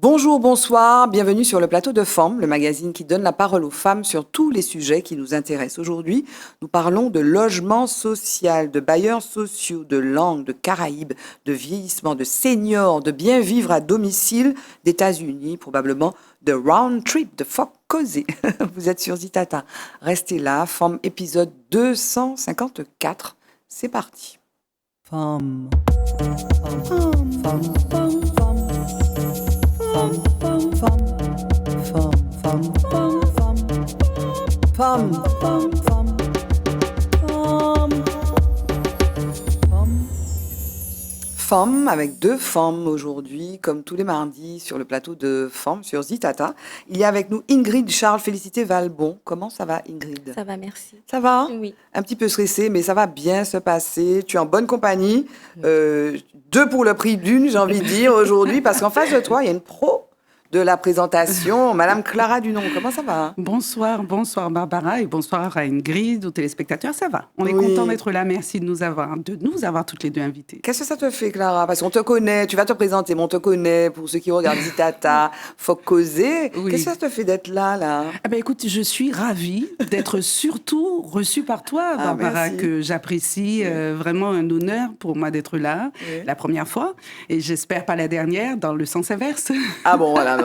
Bonjour, bonsoir, bienvenue sur le plateau de Femmes, le magazine qui donne la parole aux femmes sur tous les sujets qui nous intéressent. Aujourd'hui, nous parlons de logement social, de bailleurs sociaux, de langue, de Caraïbes, de vieillissement, de seniors, de bien vivre à domicile, d'États-Unis, probablement de round trip, de fuck causé. Vous êtes sur Zitata. Restez là, Femmes, épisode 254. C'est parti. Femme. Femme. Femme. Femme. Femme, femme, femme, femme, femme, femme, femme, Femmes avec deux femmes aujourd'hui, comme tous les mardis sur le plateau de Femmes sur Zitata. Il y a avec nous Ingrid Charles Félicité Valbon. Comment ça va, Ingrid? Ça va, merci. Ça va? Oui. Un petit peu stressée, mais ça va bien se passer. Tu es en bonne compagnie. Deux pour le prix d'une, j'ai envie de dire, aujourd'hui, parce qu'en face de toi, il y a une pro de la présentation, Madame Clara Dunon. Comment ça va? Bonsoir Barbara et bonsoir à Ingrid, aux téléspectateurs. Ça va. On est Oui. content d'être là. Merci de nous avoir toutes les deux invitées. Qu'est-ce que ça te fait, Clara? Parce qu'on te connaît, tu vas te présenter, mais on te connaît, pour ceux qui regardent Zitata, faut causer. Oui. Qu'est-ce que ça te fait d'être là? Eh ben, écoute, je suis ravie d'être surtout reçue par toi, Barbara, merci. que j'apprécie. Vraiment un honneur pour moi d'être là, Oui. la première fois. Et j'espère pas la dernière, dans le sens inverse. Ah bon, voilà.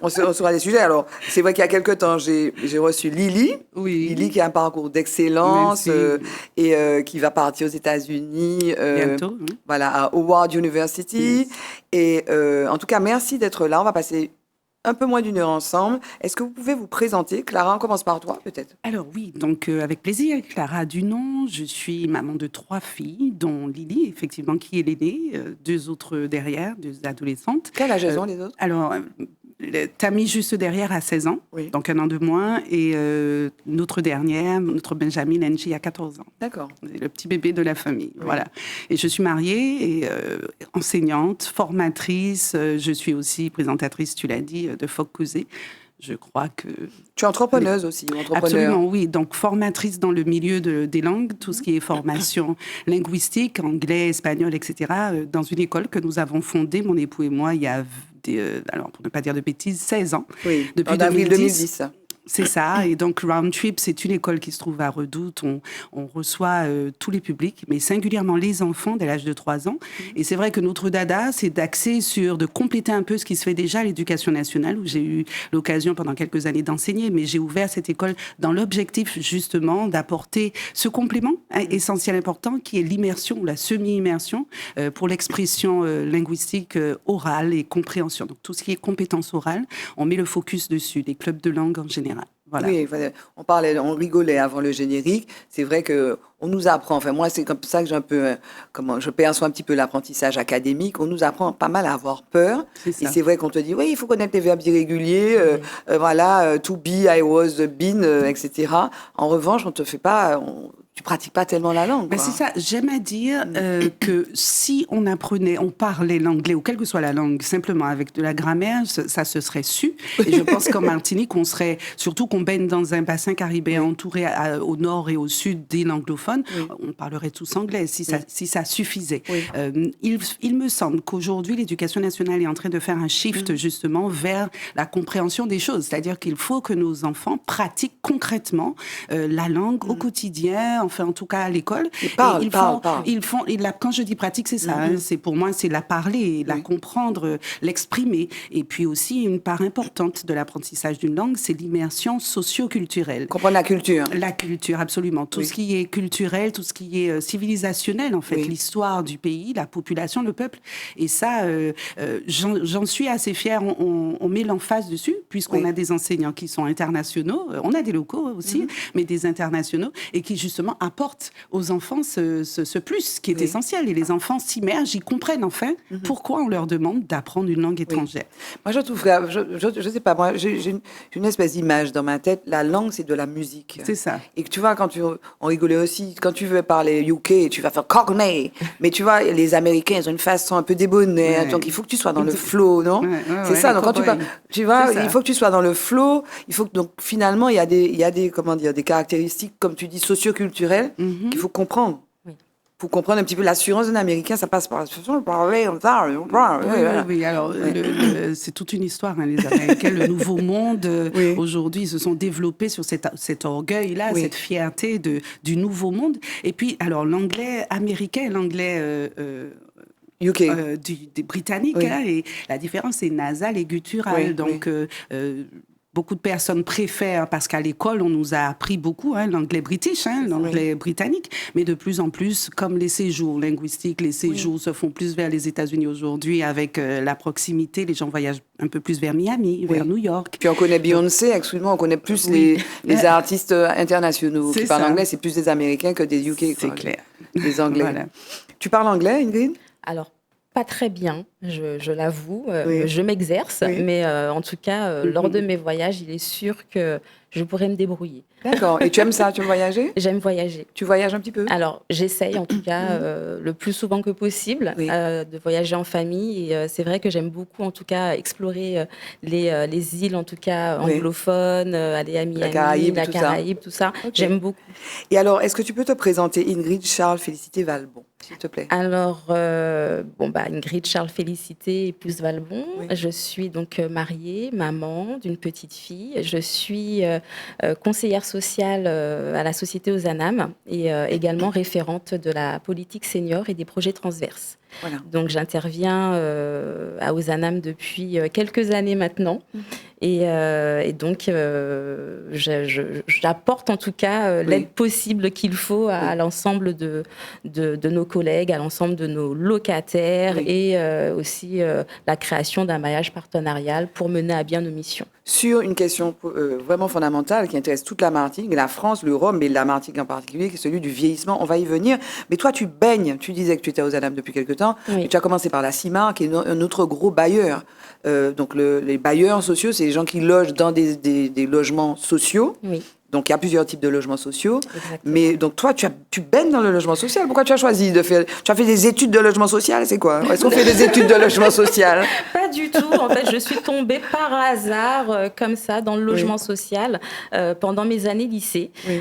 On sera des sujets. Alors, c'est vrai qu'il y a quelques temps, j'ai reçu Lily. Oui. Lily qui a un parcours d'excellence Merci. et qui va partir aux États-Unis. Bientôt. Voilà, à Howard University. Yes. Et en tout cas, merci d'être là. On va passer un peu moins d'une heure ensemble. Est-ce que vous pouvez vous présenter? Clara, on commence par toi, peut-être. Alors oui, donc avec plaisir, Clara Dunon, je suis maman de 3 filles, dont Lily, effectivement, qui est l'aînée, 2 autres derrière, 2 adolescentes. Quel âge elles ont, les autres? Alors, Tammy juste derrière a 16 ans, Oui. donc 1 an de moins, et notre dernière, notre Benjamin Angie, a 14 ans. D'accord. C'est le petit bébé de la famille, Oui. voilà. Et je suis mariée et enseignante, formatrice, je suis aussi présentatrice, tu l'as dit, de Folk Causé. Je crois que... Tu es entrepreneuse aussi, ou entrepreneur. Absolument, oui. Donc, formatrice dans le milieu des langues, tout ce qui est formation linguistique, anglais, espagnol, etc., dans une école que nous avons fondée, mon époux et moi, il y a, alors pour ne pas dire de bêtises, 16 ans. Oui, Depuis en avril 2010. C'est ça. Et donc, Round Trip, c'est une école qui se trouve à Redoute. On reçoit tous les publics, mais singulièrement les enfants dès l'âge de 3 ans. Et c'est vrai que notre dada, c'est de compléter un peu ce qui se fait déjà à l'Éducation nationale, où j'ai eu l'occasion pendant quelques années d'enseigner. Mais j'ai ouvert cette école dans l'objectif, justement, d'apporter ce complément essentiel important, qui est l'immersion ou la semi-immersion pour l'expression linguistique orale et compréhension. Donc, tout ce qui est compétences orales, on met le focus dessus, les clubs de langue en général. Voilà. Oui, on rigolait avant le générique. C'est vrai que on nous apprend. Enfin, moi, c'est comme ça que j'ai un peu, je perçois un petit peu l'apprentissage académique. On nous apprend pas mal à avoir peur. C'est ça. Et c'est vrai qu'on te dit, oui, il faut connaître les verbes irréguliers. Voilà, to be, I was, been, etc. En revanche, on te fait pas. Tu pratiques pas tellement la langue. Ben Quoi. c'est ça. J'aime à dire que si on parlait l'anglais ou quelle que soit la langue, simplement avec de la grammaire, ça se serait su. Et je pense qu'en Martinique, surtout qu'on baigne dans un bassin caribéen entouré au nord et au sud des anglophones, on parlerait tous anglais si ça suffisait. Oui. Il me semble qu'aujourd'hui, l'Éducation nationale est en train de faire un shift justement vers la compréhension des choses. C'est-à-dire qu'il faut que nos enfants pratiquent concrètement la langue au quotidien, enfin en tout cas à l'école. Parle. Quand je dis pratique, c'est ça. C'est pour moi, c'est la parler, la comprendre, l'exprimer. Et puis aussi une part importante de l'apprentissage d'une langue, c'est l'immersion socio-culturelle. Comprendre la culture. La culture, absolument. Tout ce qui est culturel, tout ce qui est civilisationnel, en fait, l'histoire du pays, la population, le peuple. Et ça, j'en suis assez fière. On met l'emphase dessus, puisqu'on a des enseignants qui sont internationaux. On a des locaux aussi, mais des internationaux, et qui justement apportent aux enfants ce plus qui est essentiel. Et les enfants s'immergent, ils comprennent enfin pourquoi on leur demande d'apprendre une langue étrangère. Moi, je trouve que, je sais pas, moi, j'ai une espèce d'image dans ma tête. La langue, c'est de la musique. C'est ça. Et que tu vois, on rigolait aussi, quand tu veux parler UK, tu vas faire Cockney. Mais tu vois, les Américains, ils ont une façon un peu débonnaire. Donc, il faut que tu sois dans le flow, non? C'est ça. Donc, quand tu parles, tu vois, il faut que tu sois dans le flow. Il faut que, donc, finalement, il y a des, comment dire, des caractéristiques, comme tu dis, socio-culturelles qu'il faut comprendre. pour comprendre un petit peu l'assurance d'un Américain, ça passe par la façon de parler comme ça. Oui. Alors, c'est toute une histoire, hein, les Américains. Le nouveau monde, aujourd'hui, ils se sont développés sur cet orgueil-là, cette fierté du nouveau monde. Et puis, alors, l'anglais américain et l'anglais UK. des Britanniques, hein, et la différence, c'est nasal et guttural. Donc, beaucoup de personnes préfèrent, parce qu'à l'école, on nous a appris beaucoup, hein, l'anglais british, l'anglais britannique, mais de plus en plus, comme les séjours linguistiques, les séjours se font plus vers les États-Unis aujourd'hui, avec la proximité, les gens voyagent un peu plus vers Miami, vers New York. Puis on connaît Beyoncé, actuellement, on connaît plus les artistes internationaux qui parlent anglais, c'est plus des Américains que des UK. C'est clair. Des Anglais. Voilà. Tu parles anglais, Ingrid? Alors, pas très bien, je l'avoue. Je m'exerce, mais en tout cas, lors de mes voyages, il est sûr que je pourrais me débrouiller. D'accord. Et tu aimes ça? Tu aimes voyager? J'aime voyager. Tu voyages un petit peu? Alors, j'essaye en tout cas le plus souvent que possible de voyager en famille. Et c'est vrai que j'aime beaucoup en tout cas explorer les îles en tout cas anglophones, aller à Miami, la Caraïbe, tout ça. Okay. J'aime beaucoup. Et alors, est-ce que tu peux te présenter Ingrid Charles Félicité Valbon, s'il te plaît? Alors, Ingrid Charles Félicité, épouse Valbon. Je suis donc mariée, maman d'une petite fille. Je suis conseillère sociale à la Société Ozanam et également référente de la politique senior et des projets transverses. Voilà. Donc j'interviens à Ozanam depuis quelques années maintenant et donc j'apporte en tout cas l'aide possible qu'il faut à l'ensemble de nos collègues, à l'ensemble de nos locataires et aussi la création d'un maillage partenarial pour mener à bien nos missions. Sur une question vraiment fondamentale qui intéresse toute la Martinique, la France, l'Europe, mais la Martinique en particulier, qui est celui du vieillissement. On va y venir. Mais toi, tu baignes. Tu disais que tu étais à Ozanam depuis quelque temps. Et tu as commencé par la CIMAR, qui est un autre gros bailleur. Donc, les bailleurs sociaux, c'est les gens qui logent dans des logements sociaux. Oui. Donc, il y a plusieurs types de logements sociaux. Exactement. Mais donc, toi, tu baignes dans le logement social. Pourquoi tu as choisi de faire... Tu as fait des études de logement social, c'est quoi? Est-ce qu'on fait des études de logement social? Pas du tout. En fait, je suis tombée par hasard, comme ça, dans le logement social pendant mes années lycée. Oui.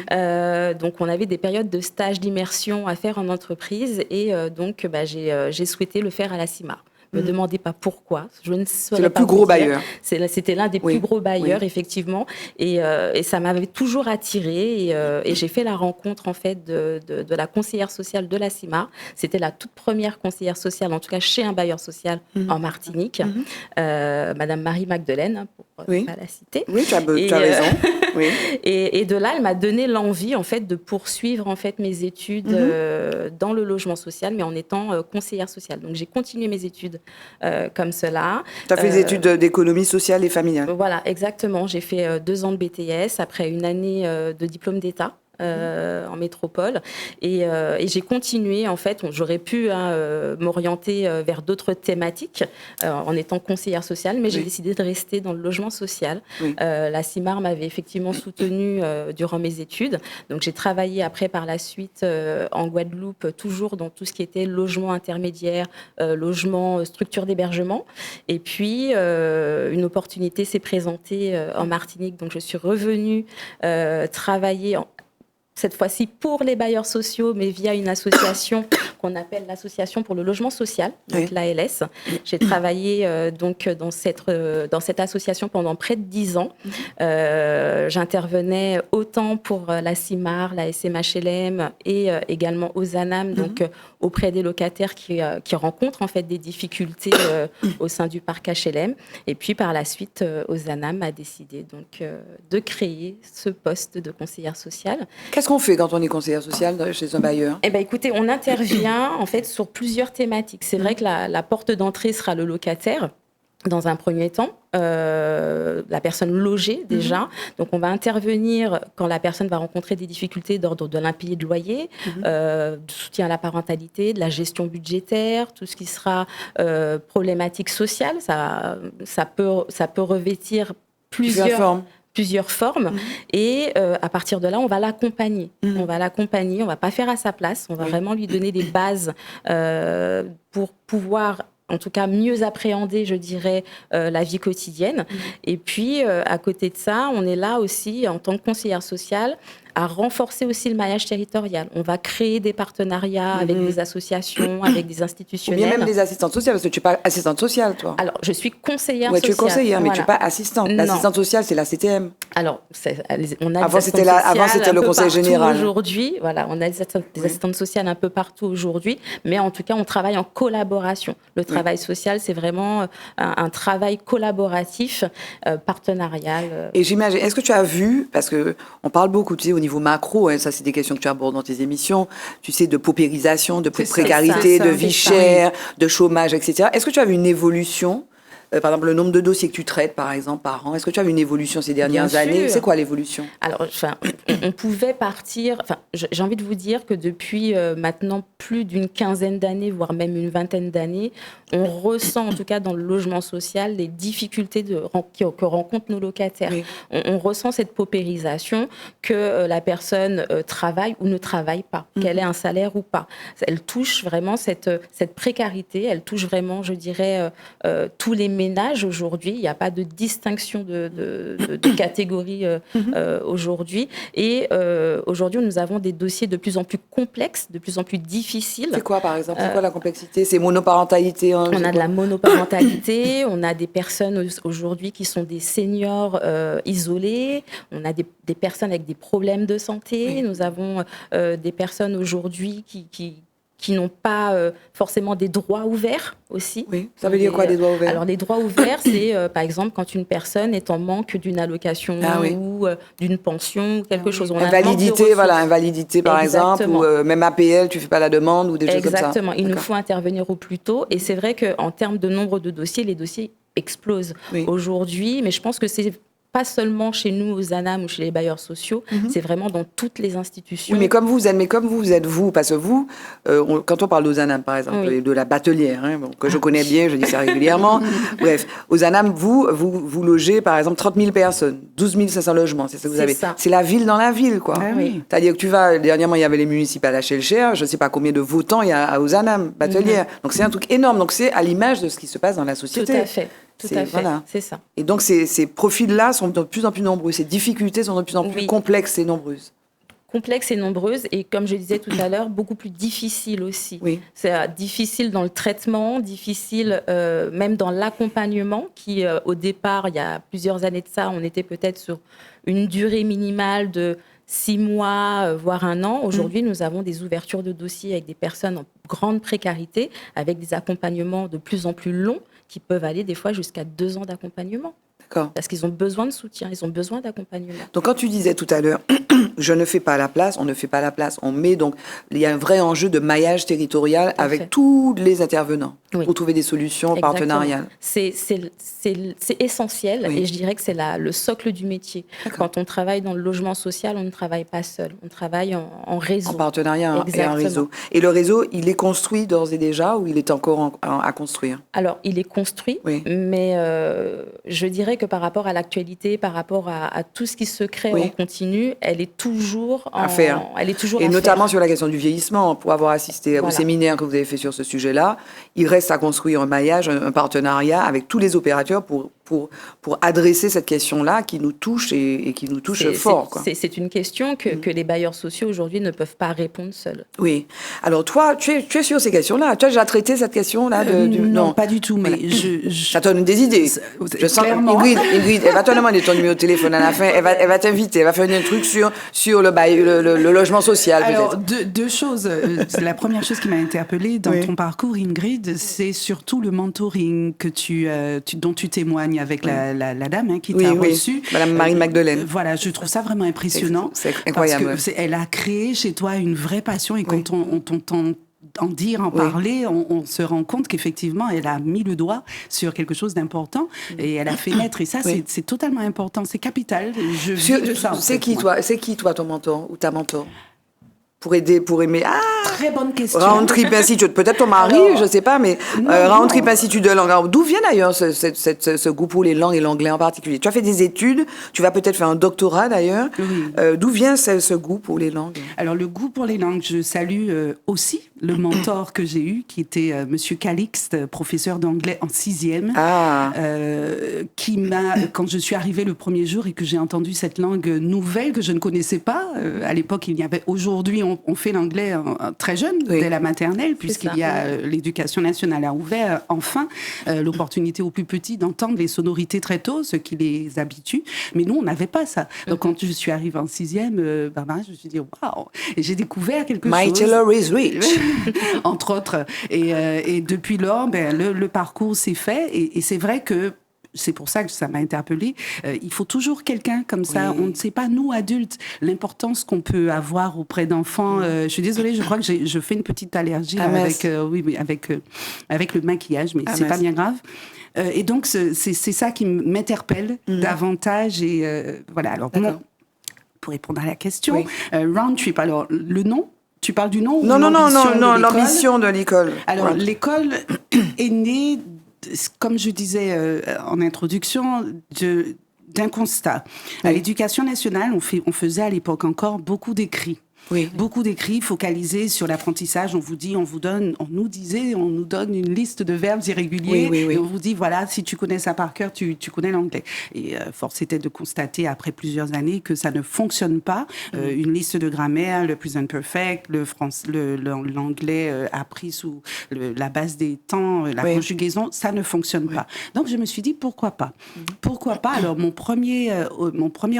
Donc, on avait des périodes de stage d'immersion à faire en entreprise. Et donc, j'ai souhaité le faire à la CIMAR. Ne me demandez pas pourquoi. Je ne saurais pas. C'est le plus gros bailleur. C'était l'un des plus gros bailleurs, effectivement. Et ça m'avait toujours attirée. Et j'ai fait la rencontre, en fait, de la conseillère sociale de la CIMAR. C'était la toute première conseillère sociale, en tout cas chez un bailleur social en Martinique. Madame Marie-Magdeleine, pour ne pas la citer. Oui, tu as raison. Oui. Et de là, elle m'a donné l'envie, en fait, de poursuivre, en fait, mes études dans le logement social, mais en étant conseillère sociale. Donc, j'ai continué mes études comme cela. Tu as fait des études d'économie sociale et familiale. Voilà, exactement. J'ai fait 2 ans de BTS, après une année de diplôme d'État. En métropole et j'ai continué en fait. J'aurais pu m'orienter vers d'autres thématiques en étant conseillère sociale, mais j'ai décidé de rester dans le logement social. La CIMAR m'avait effectivement soutenue durant mes études, donc j'ai travaillé après par la suite en Guadeloupe, toujours dans tout ce qui était logement intermédiaire, logement, structure d'hébergement, et puis une opportunité s'est présentée en Martinique, donc je suis revenue travailler cette fois-ci pour les bailleurs sociaux, mais via une association qu'on appelle l'Association pour le logement social, donc l'ALS. J'ai travaillé donc dans cette association pendant près de 10 ans. J'intervenais autant pour la CIMAR, la SMHLM et également Ozanam, donc auprès des locataires qui rencontrent en fait des difficultés au sein du parc HLM. Et puis par la suite, Ozanam a décidé donc de créer ce poste de conseillère sociale. Qu'est-ce qu'on fait quand on est conseillère sociale chez un bailleur? Eh ben, écoutez, on intervient en fait sur plusieurs thématiques. C'est vrai que la porte d'entrée sera le locataire. Dans un premier temps, la personne logée déjà. Donc, on va intervenir quand la personne va rencontrer des difficultés d'ordre de l'impayé de loyer, du soutien à la parentalité, de la gestion budgétaire, tout ce qui sera problématique sociale. Ça peut revêtir plusieurs formes et à partir de là, on va l'accompagner. On va pas faire à sa place, on va vraiment lui donner des bases pour pouvoir en tout cas mieux appréhender, je dirais, la vie quotidienne. Et puis, à côté de ça, on est là aussi, en tant que conseillère sociale, à renforcer aussi le maillage territorial. On va créer des partenariats avec des associations, avec des Ou institutionnels. bien même des assistantes sociales, parce que tu n'es pas assistante sociale, toi. Alors, je suis conseillère Ouais, tu es sociale. conseillère, mais tu n'es Voilà. pas assistante. Non. L'assistante sociale, c'est la CTM. Alors, on a Avant, des c'était assistantes avant, sociales c'était un le peu conseil partout général. Aujourd'hui, voilà, on a des assistantes sociales un peu partout aujourd'hui, mais en tout cas, on travaille en collaboration. Le travail social, c'est vraiment un travail collaboratif, partenarial. Et j'imagine, est-ce que tu as vu, parce qu'on parle beaucoup, tu sais, au niveau macro, hein, ça c'est des questions que tu abordes dans tes émissions, tu sais, de paupérisation, de C'est ça, précarité, c'est de ça, vie c'est ça, chère, de chômage, etc. Est-ce que tu as vu une évolution par exemple, le nombre de dossiers que tu traites, par exemple, par an, est-ce que tu as vu une évolution ces dernières Bien années? sûr. C'est quoi l'évolution? Alors, on pouvait partir. J'ai envie de vous dire que depuis maintenant plus d'une quinzaine d'années, voire même une vingtaine d'années, on ressent, en tout cas dans le logement social, les difficultés que rencontrent nos locataires. Oui. On ressent cette paupérisation, que la personne travaille ou ne travaille pas, qu'elle ait un salaire ou pas. Elle touche vraiment cette précarité. Elle touche vraiment, je dirais, tous les ménages aujourd'hui. Il n'y a pas de distinction de catégorie aujourd'hui. Et aujourd'hui, nous avons des dossiers de plus en plus complexes, de plus en plus difficiles. C'est quoi, par exemple? C'est quoi la complexité? C'est monoparentalité? Hein, On a de la monoparentalité, on a des personnes aujourd'hui qui sont des seniors isolés, on a des personnes avec des problèmes de santé, nous avons des personnes aujourd'hui qui n'ont pas forcément des droits ouverts aussi. Oui, ça veut dire quoi, des droits ouverts? Alors, les droits ouverts, c'est par exemple quand une personne est en manque d'une allocation ou d'une pension ou quelque chose. On a un manque de Invalidité, ressources. voilà, invalidité par exemple, Exactement. ou même APL, tu fais pas la demande ou des choses comme ça. Exactement, il nous D'accord. faut intervenir au plus tôt. Et c'est vrai qu'en termes de nombre de dossiers, les dossiers explosent aujourd'hui. Mais je pense que c'est pas seulement chez nous, aux ANAM ou chez les bailleurs sociaux, c'est vraiment dans toutes les institutions. Oui, mais comme vous êtes, vous, parce que vous, quand on parle aux ANAM, par exemple, et de la batelière, hein, bon, que je connais bien, je dis ça régulièrement, bref, aux ANAM, vous logez, par exemple, 30 000 personnes, 12 500 logements, c'est ça que vous C'est avez. ça. C'est la ville dans la ville, quoi. Ah oui. C'est-à-dire que tu vas, dernièrement, il y avait les municipales à Chelcher, je ne sais pas combien de votants il y a aux ANAM, batelière. Donc c'est un truc énorme, donc c'est à l'image de ce qui se passe dans la société. Tout à fait. Tout à fait, voilà. c'est ça. Et donc ces profils-là sont de plus en plus nombreux, ces difficultés sont de plus en plus complexes et nombreuses. Complexes et nombreuses, et comme je disais tout à l'heure, beaucoup plus difficiles aussi. Oui. C'est difficile dans le traitement, difficile même dans l'accompagnement, qui au départ, il y a plusieurs années de ça, on était peut-être sur une durée minimale de 6 mois, voire 1 an. Aujourd'hui, nous avons des ouvertures de dossiers avec des personnes en grande précarité, avec des accompagnements de plus en plus longs, qui peuvent aller des fois jusqu'à 2 ans d'accompagnement. D'accord. Parce qu'ils ont besoin de soutien, ils ont besoin d'accompagnement. Donc quand tu disais tout à l'heure, je ne fais pas la place, on ne fait pas la place, on met donc, il y a un vrai enjeu de maillage territorial avec tous les intervenants pour trouver des solutions partenariales. C'est essentiel et je dirais que c'est le socle du métier. Quand on travaille dans le logement social, on ne travaille pas seul, on travaille en réseau. En partenariat et en réseau. Et le réseau, il est construit d'ores et déjà ou il est encore à construire? Alors, il est construit, mais je dirais que par rapport à l'actualité, par rapport à tout ce qui se crée en continu, elle est toujours à faire. Elle est toujours et à notamment faire. Sur la question du vieillissement, pour avoir assisté au séminaire que vous avez fait sur ce sujet-là, il reste à construire un maillage, un partenariat avec tous les opérateurs pour adresser cette question-là qui nous touche et qui nous touche fort. C'est une question que les bailleurs sociaux aujourd'hui ne peuvent pas répondre seuls. Oui. Alors toi, tu es sur ces questions-là. Tu as déjà traité cette question-là non, pas du tout, mais ça te donne des idées. Je sens Ingrid, elle va te demander ton numéro de téléphone à la fin. Elle va t'inviter. Elle va faire un truc sur le logement social. Alors, deux choses. La première chose qui m'a interpellée dans ton parcours, Ingrid, c'est surtout le mentoring dont tu témoignes avec la dame qui t'a reçue. Madame Marie-Magdeleine. Voilà, je trouve ça vraiment impressionnant. C'est incroyable. Parce qu'elle a créé chez toi une vraie passion et quand on t'entend en parler, on se rend compte qu'effectivement, elle a mis le doigt sur quelque chose d'important et elle a fait naître. Et ça, c'est totalement important, c'est capital. Je vis de ça. C'est qui, toi, ton mentor ou ta mentor? pour aider, pour aimer. Ah, Très bonne question. Round Trip Institute. Peut-être ton mari, je sais pas, mais Round Trip Institute de langue. Alors, d'où vient d'ailleurs ce goût pour les langues et l'anglais en particulier? Tu as fait des études, tu vas peut-être faire un doctorat d'ailleurs. Oui. D'où vient ce goût pour les langues? Alors, le goût pour les langues, je salue aussi le mentor que j'ai eu, qui était Monsieur Calixte, professeur d'anglais en 6e, qui m'a, quand je suis arrivée le premier jour et que j'ai entendu cette langue nouvelle que je ne connaissais pas, à l'époque, il y avait, aujourd'hui, on fait l'anglais très jeune, dès la maternelle, puisqu'il y a l'éducation nationale a ouvert enfin l'opportunité aux plus petits d'entendre les sonorités très tôt, ce qui les habitue. Mais nous, on n'avait pas ça. Donc, quand je suis arrivée en 6e, je me suis dit, waouh! Et j'ai découvert quelque chose. My Taylor is rich. Entre autres. Et depuis lors, le parcours s'est fait. Et c'est vrai que c'est pour ça que ça m'a interpellée. Il faut toujours quelqu'un comme ça. On ne sait pas, nous, adultes, l'importance qu'on peut avoir auprès d'enfants. Je suis désolée, je crois que je fais une petite allergie avec le maquillage, mais c'est pas bien grave. Et donc, c'est ça qui m'interpelle davantage. Et voilà. Alors, pour répondre à la question, Round Trip, alors, le nom? Tu parles du nom? Non, l'ambition de l'école. Alors, l'école est née, comme je disais en introduction, d'un constat. À l'Éducation nationale, on faisait à l'époque encore beaucoup d'écrits. Beaucoup d'écrits focalisés sur l'apprentissage. On nous donne une liste de verbes irréguliers. Et on vous dit, voilà, si tu connais ça par cœur, tu connais l'anglais. Et force était de constater, après plusieurs années, que ça ne fonctionne pas. Une liste de grammaire, le present perfect, l'anglais appris sous la base des temps, la conjugaison, ça ne fonctionne pas. Donc, je me suis dit, pourquoi pas? Pourquoi pas? Alors, mon premier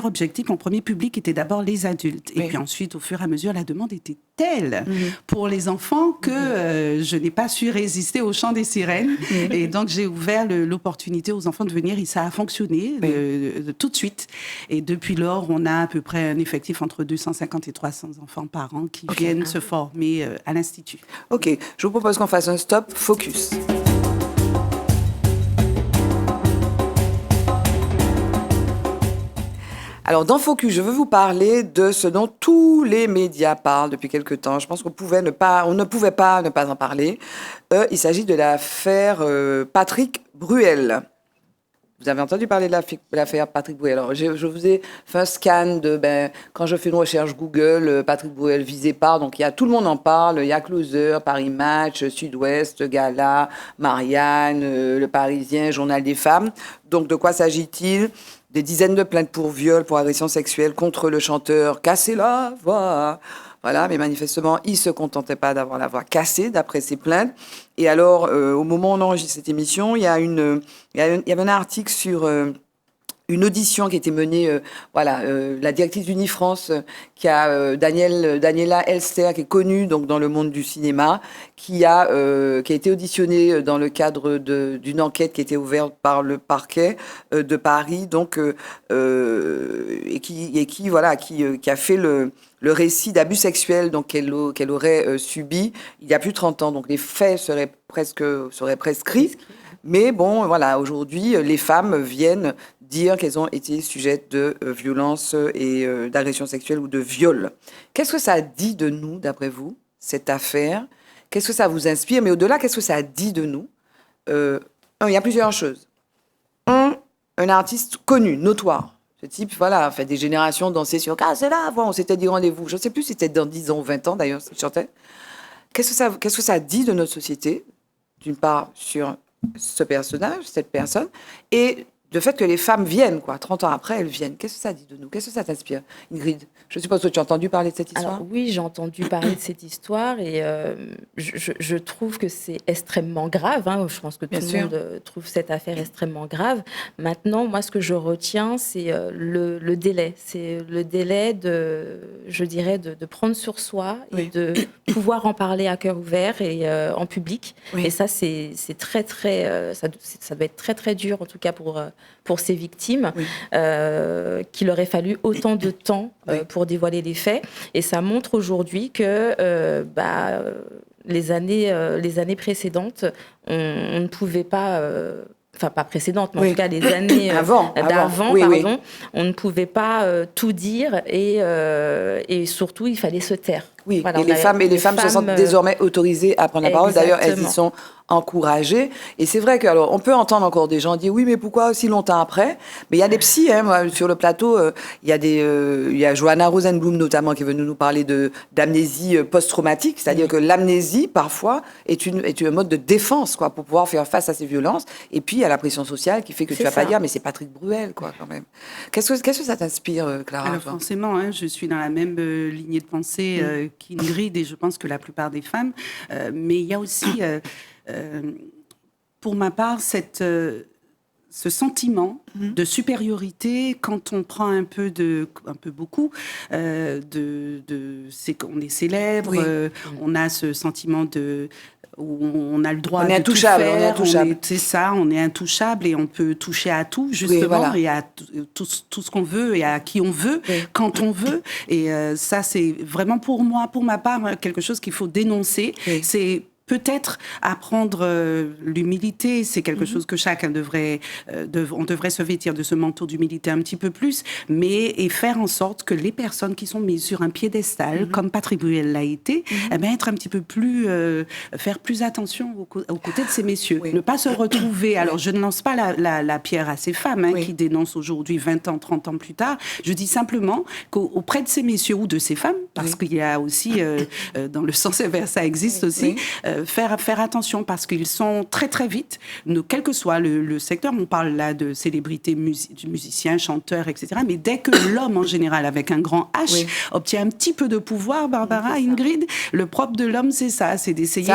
objectif, mon premier public était d'abord les adultes. Et puis ensuite, au fur et à mesure, la demande était telle pour les enfants que je n'ai pas su résister au chant des sirènes. Et donc, j'ai ouvert l'opportunité aux enfants de venir et ça a fonctionné tout de suite. Et depuis lors, on a à peu près un effectif entre 250 et 300 enfants par an qui viennent se former à l'Institut. Ok, je vous propose qu'on fasse un stop focus. Alors, dans Focus, je veux vous parler de ce dont tous les médias parlent depuis quelque temps. Je pense qu'on ne pouvait pas ne pas en parler. Il s'agit de l'affaire Patrick Bruel. Vous avez entendu parler de l'affaire Patrick Bruel. Alors, je vous ai fait un scan de, quand je fais une recherche Google, Patrick Bruel visé par, donc tout le monde en parle. Il y a Closer, Paris Match, Sud-Ouest, Gala, Marianne, Le Parisien, Journal des femmes. Donc, de quoi s'agit-il? Des dizaines de plaintes pour viol, pour agression sexuelle contre le chanteur. Cassez la voix. Voilà, mais manifestement, il ne se contentait pas d'avoir la voix cassée, d'après ses plaintes. Et alors, au moment où on enregistre cette émission, il y avait un article sur une audition qui a été menée, la directrice d'Unifrance, qui a Daniela Elster, qui est connue donc dans le monde du cinéma, qui a été auditionnée dans le cadre d'une enquête qui a été ouverte par le parquet de Paris, donc qui a fait le récit d'abus sexuels donc qu'elle aurait subi il y a plus de 30 ans. Donc les faits seraient prescrits. Mais bon, voilà, aujourd'hui, les femmes viennent dire qu'elles ont été sujettes de violences et d'agressions sexuelles ou de viols. Qu'est-ce que ça dit de nous, d'après vous, cette affaire? Qu'est-ce que ça vous inspire? Mais au-delà, qu'est-ce que ça dit de nous? Il y a plusieurs choses. Un artiste connu, notoire. Ce type, fait des générations danser sur « c'est là, on s'était dit rendez-vous ». Je ne sais plus si c'était dans 10 ans ou 20 ans, d'ailleurs, si je chantais. Qu'est-ce que ça dit de notre société, d'une part, sur ce personnage, cette personne, et le fait que les femmes viennent, 30 ans après, elles viennent. Qu'est-ce que ça dit de nous? Qu'est-ce que ça t'inspire, Ingrid? Je suppose que tu as entendu parler de cette histoire. Alors, oui, j'ai entendu parler de cette histoire et je trouve que c'est extrêmement grave. Je pense que tout le monde trouve cette affaire extrêmement grave. Maintenant, moi, ce que je retiens, c'est le délai. C'est le délai de prendre sur soi et de pouvoir en parler à cœur ouvert et en public. Oui. Et ça, c'est très, très... ça doit être très, très dur, en tout cas, pour ces victimes, qu'il aurait fallu autant de temps pour dévoiler les faits. Et ça montre aujourd'hui que les années précédentes, on ne pouvait pas... pas précédentes, mais en tout cas les années d'avant, on ne pouvait pas tout dire et surtout, il fallait se taire. Oui, Voilà, et les femmes se sentent désormais autorisées à prendre la parole. D'ailleurs, elles y sont encouragées. Et c'est vrai alors, on peut entendre encore des gens dire oui, mais pourquoi aussi longtemps après? Mais il y a des psys, moi, sur le plateau, il y a Johanna Rosenblum notamment qui est venue nous parler d'amnésie post-traumatique, c'est-à-dire que l'amnésie parfois est un mode de défense, quoi, pour pouvoir faire face à ces violences. Et puis il y a la pression sociale qui fait que tu vas pas dire mais c'est Patrick Bruel, quoi, quand même. Qu'est-ce que ça t'inspire, Clara? Alors forcément, je suis dans la même lignée de pensée qu'Ingrid et je pense que la plupart des femmes. Mais il y a aussi, pour ma part, ce sentiment de supériorité quand on prend un peu beaucoup, c'est qu'on est célèbre, on a ce sentiment où on a le droit de tout faire. On est intouchable. C'est ça, on est intouchable et on peut toucher à tout, justement, et à tout ce qu'on veut et à qui on veut, quand on veut. Et ça, c'est vraiment pour ma part, quelque chose qu'il faut dénoncer. C'est peut-être apprendre l'humilité, c'est quelque chose que chacun on devrait se vêtir de ce manteau d'humilité un petit peu plus, et faire en sorte que les personnes qui sont mises sur un piédestal, comme Patrick Bruel l'a été, être un petit peu plus, faire plus attention aux côtés de ces messieurs. Ne pas se retrouver, alors je ne lance pas la pierre à ces femmes qui dénoncent aujourd'hui 20 ans, 30 ans plus tard, je dis simplement qu'auprès de ces messieurs ou de ces femmes, parce qu'il y a aussi, dans le sens inverse, ça existe aussi, faire attention parce qu'ils sont très très vite, quel que soit le secteur, on parle là de célébrités, musiciens, chanteurs, etc. Mais dès que l'homme en général avec un grand H obtient un petit peu de pouvoir, Barbara, Ingrid, le propre de l'homme c'est ça, c'est d'essayer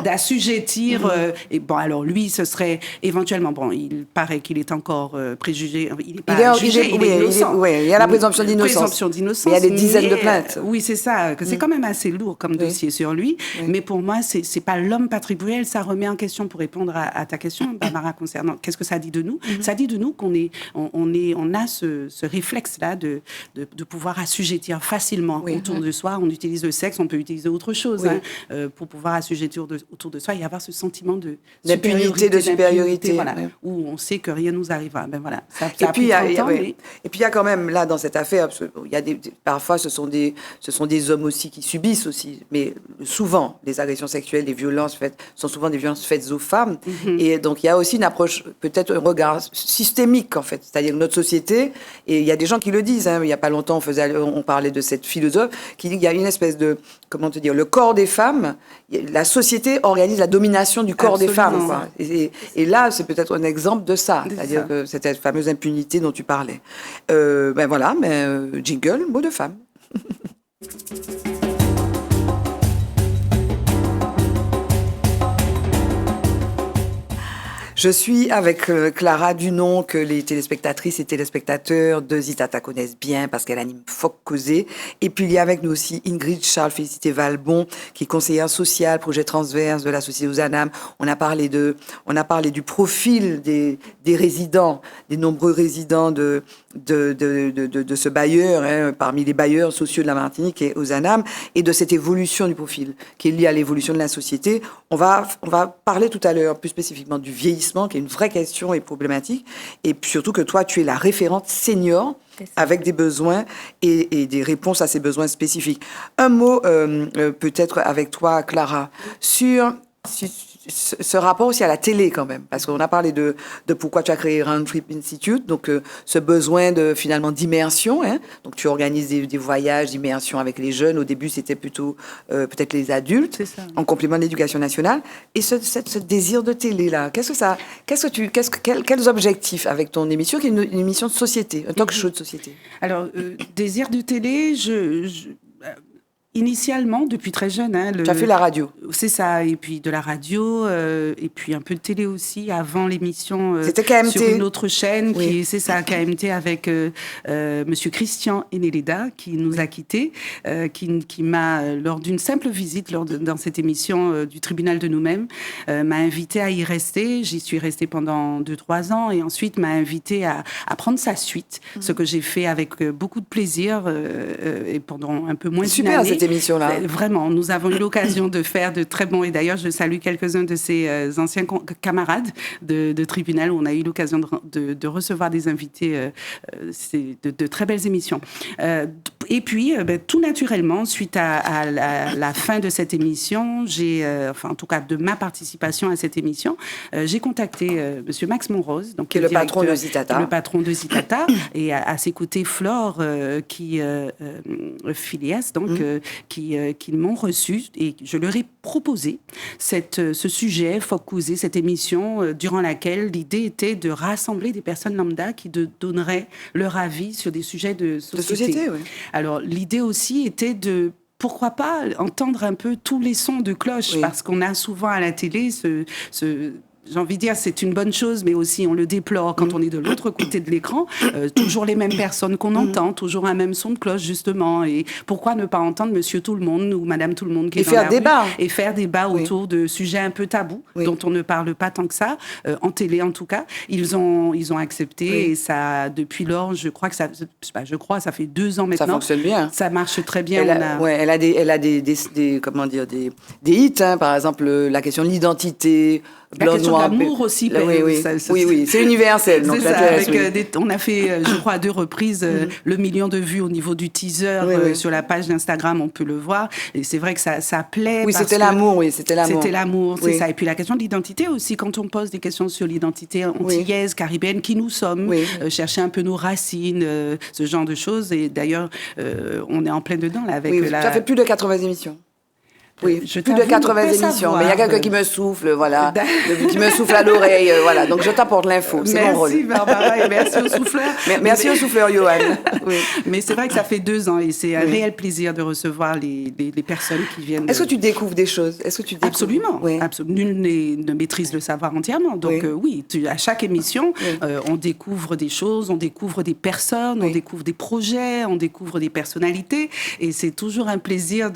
d'assujettir. Et bon alors lui ce serait éventuellement, il paraît qu'il est encore préjugé, il n'est pas jugé, il est innocent. Il y a la présomption d'innocence. Il y a des dizaines de plaintes. Oui c'est ça, c'est quand même assez lourd comme dossier sur lui. Mais pour moi c'est pas l'homme Patrick Bruel, ça remet en question, pour répondre à ta question, Barbara, concernant qu'est-ce que ça dit de nous. Ça dit de nous qu'on a ce réflexe-là de pouvoir assujettir facilement autour de soi. On utilise le sexe, on peut utiliser autre chose pour pouvoir assujettir autour de soi et avoir ce sentiment d'impunité, de supériorité, où on sait que rien ne nous arrivera. Et puis il y a quand même là dans cette affaire, il y a parfois ce sont des hommes aussi qui subissent aussi, mais souvent les agressions sexuelles, les violences sont souvent des violences faites aux femmes. Et donc, il y a aussi une approche, peut-être un regard systémique, en fait. C'est-à-dire notre société, et il y a des gens qui le disent, il n'y a pas longtemps, on parlait de cette philosophe qui dit qu'il y a une espèce de, le corps des femmes, la société organise la domination du corps des femmes. Quoi. Et là, c'est peut-être un exemple de ça. C'est-à-dire que cette fameuse impunité dont tu parlais. Jingle, mot de femme. Je suis avec Clara Dunon, que les téléspectatrices et téléspectateurs de Zitata connaissent bien parce qu'elle anime Faut causer. Et puis il y a avec nous aussi Ingrid Charles-Félicité Valbon, qui est conseillère sociale, projet transverse de la Société Ozanam. On a parlé du profil des résidents, des nombreux résidents de ce bailleur, parmi les bailleurs sociaux de la Martinique et Ozanam, et de cette évolution du profil qui est liée à l'évolution de la société. On va parler tout à l'heure plus spécifiquement du vieillissement, qui est une vraie question et problématique, et puis surtout que toi, tu es la référente senior avec des besoins et des réponses à ces besoins spécifiques. Un mot peut-être avec toi, Clara, sur ce rapport aussi à la télé quand même, parce qu'on a parlé de pourquoi tu as créé Round Trip Institute, donc ce besoin finalement d'immersion, donc tu organises des voyages d'immersion avec les jeunes. Au début c'était plutôt peut-être les adultes, en complément de l'éducation nationale, et ce désir de télé là, quels objectifs avec ton émission, qui est une émission de société, un talk show de société? Alors désir de télé, initialement, depuis très jeune... Tu as fait la radio. C'est ça, et puis de la radio, et puis un peu de télé aussi, avant l'émission c'était KMT. Sur une autre chaîne, c'est ça, KMT, avec Monsieur Christian Eneleda, qui nous a quittés, qui m'a, lors d'une simple visite dans cette émission du tribunal de nous-mêmes, m'a invité à y rester. J'y suis restée pendant 2-3 ans, et ensuite m'a invité à prendre sa suite, ce que j'ai fait avec beaucoup de plaisir, et pendant un peu moins d'une année. Cette émission-là. Vraiment, nous avons eu l'occasion de faire de très bons, et d'ailleurs je salue quelques-uns de ces anciens camarades de tribunal où on a eu l'occasion de recevoir des invités, c'est de très belles émissions. Et puis, tout naturellement, suite à la fin de cette émission, en tout cas de ma participation à cette émission, j'ai contacté Monsieur Max Monrose, donc qui est le patron de Zitata. Le patron de Zitata, et à ses côtés Flore, Phileas, donc, qui m'ont reçu, et je leur ai proposé ce sujet, Focusé, cette émission, durant laquelle l'idée était de rassembler des personnes lambda qui donneraient leur avis sur des sujets de société. Oui. Alors, l'idée aussi était de, pourquoi pas, entendre un peu tous les sons de cloche, parce qu'on a souvent à la télé j'ai envie de dire, c'est une bonne chose, mais aussi on le déplore quand on est de l'autre côté de l'écran. Toujours les mêmes personnes qu'on entend, toujours un même son de cloche, justement. Et pourquoi ne pas entendre Monsieur Tout-le-Monde ou Madame Tout-le-Monde qui est dans la rue, et faire débat autour de sujets un peu tabous, dont on ne parle pas tant que ça, en télé en tout cas. Ils ont accepté, et ça, depuis lors, je crois, ça fait 2 ans maintenant. Ça fonctionne bien. Ça marche très bien. Elle a des comment dire, des hits, hein, par exemple, la question de l'identité. La question de l'amour aussi. Oui, c'est universel. Donc on a fait, je crois, à 2 reprises le million de vues au niveau du teaser sur la page d'Instagram, on peut le voir. Et c'est vrai que ça plaît. Oui, c'était l'amour. C'était l'amour, c'est ça. Et puis la question de l'identité aussi, quand on pose des questions sur l'identité antillaise, caribéenne, qui nous sommes, chercher un peu nos racines, ce genre de choses. Et d'ailleurs, on est en plein dedans là avec ça fait plus de 80 émissions. Oui, plus de 80 émissions. Mais il y a quelqu'un qui me souffle, voilà, qui me souffle à l'oreille, voilà. Donc je t'apporte l'info, c'est mon rôle. Merci Barbara et merci au souffleur. Merci au souffleur, Johan. Oui. Mais c'est vrai que ça fait 2 ans et c'est un réel plaisir de recevoir les personnes qui viennent. Est-ce que tu découvres des choses? Absolument. Nul ne maîtrise le savoir entièrement. Donc à chaque émission, on découvre des choses, on découvre des personnes, on découvre des projets, on découvre des personnalités. Et c'est toujours un plaisir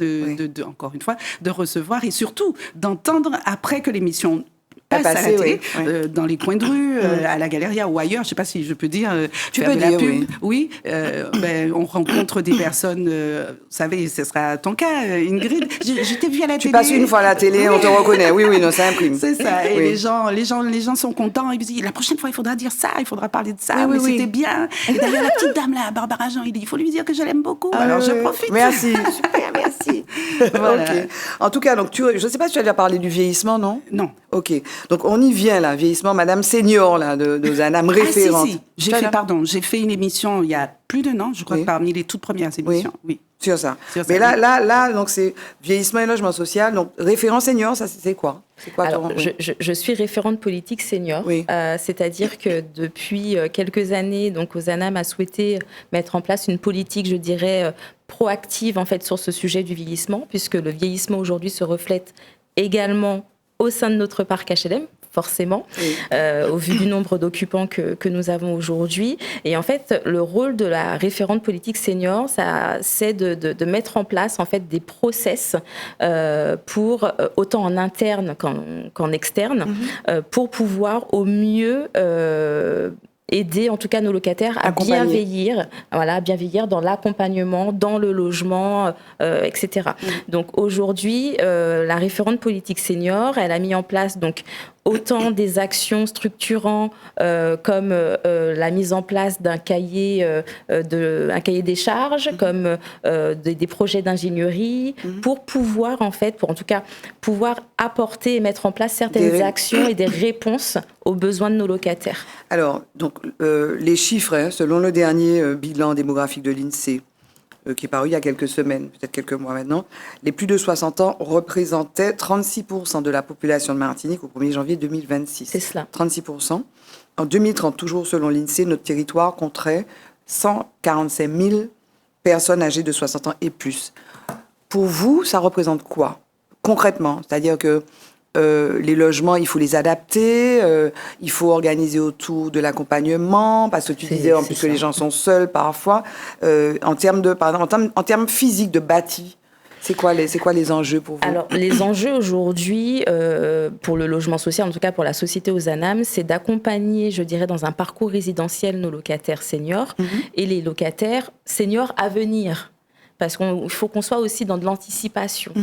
encore une fois, de recevoir et surtout d'entendre après que l'émission passe à la télé, dans les coins de rue, à la Galeria ou ailleurs, je ne sais pas si je peux dire, tu peux dire, la pub. Oui, on rencontre des personnes, vous savez, ce sera ton cas, Ingrid. Je t'ai vu à la télé. Tu passes une fois à la télé, on te reconnaît. Oui, non, ça imprime. C'est ça. Et les gens sont contents. Ils disent, la prochaine fois, il faudra dire ça, il faudra parler de ça. Mais c'était bien. Et d'ailleurs, la petite dame là, Barbara Jean, il faut lui dire que je l'aime beaucoup. Alors je profite. Merci. Super, merci. Voilà. Okay. En tout cas, donc je ne sais pas si tu as déjà parlé du vieillissement, non? Non. Ok. Donc on y vient là, vieillissement, Madame Senior là, de Zanam, référente. Si. J'ai fait une émission il y a plus d'1 an, je crois, parmi les toutes premières émissions. Oui. Sur ça. Mais là, donc c'est vieillissement et logement social. Donc référent senior, ça c'est quoi? Alors, je suis référente politique senior, c'est-à-dire que depuis quelques années, donc Ozanam a souhaité mettre en place une politique, je dirais, proactive en fait sur ce sujet du vieillissement, puisque le vieillissement aujourd'hui se reflète également au sein de notre parc HLM, forcément, au vu du nombre d'occupants que nous avons aujourd'hui. Et en fait, le rôle de la référente politique senior, c'est de mettre en place en fait des process pour, autant en interne qu'en externe, pour pouvoir au mieux aider en tout cas nos locataires à bien vieillir, dans l'accompagnement, dans le logement, etc. Donc aujourd'hui, la référente politique senior, elle a mis en place donc autant des actions structurantes comme la mise en place d'un cahier des charges, comme des projets d'ingénierie, pour pouvoir pouvoir apporter et mettre en place certaines actions et des réponses aux besoins de nos locataires. Alors, donc les chiffres, selon le dernier bilan démographique de l'INSEE, qui est paru il y a quelques semaines, peut-être quelques mois maintenant, les plus de 60 ans représentaient 36% de la population de Martinique au 1er janvier 2026. C'est cela. 36%. En 2030, toujours selon l'INSEE, notre territoire compterait 145 000 personnes âgées de 60 ans et plus. Pour vous, ça représente quoi, concrètement? C'est-à-dire que les logements, il faut les adapter, il faut organiser autour de l'accompagnement, parce que tu disais en plus que les gens sont seuls parfois. En termes physiques de bâti, c'est quoi les enjeux pour vous? Alors, les enjeux aujourd'hui, pour le logement social, en tout cas pour la société Ozanam, c'est d'accompagner, je dirais, dans un parcours résidentiel nos locataires seniors et les locataires seniors à venir. parce qu'il faut qu'on soit aussi dans de l'anticipation.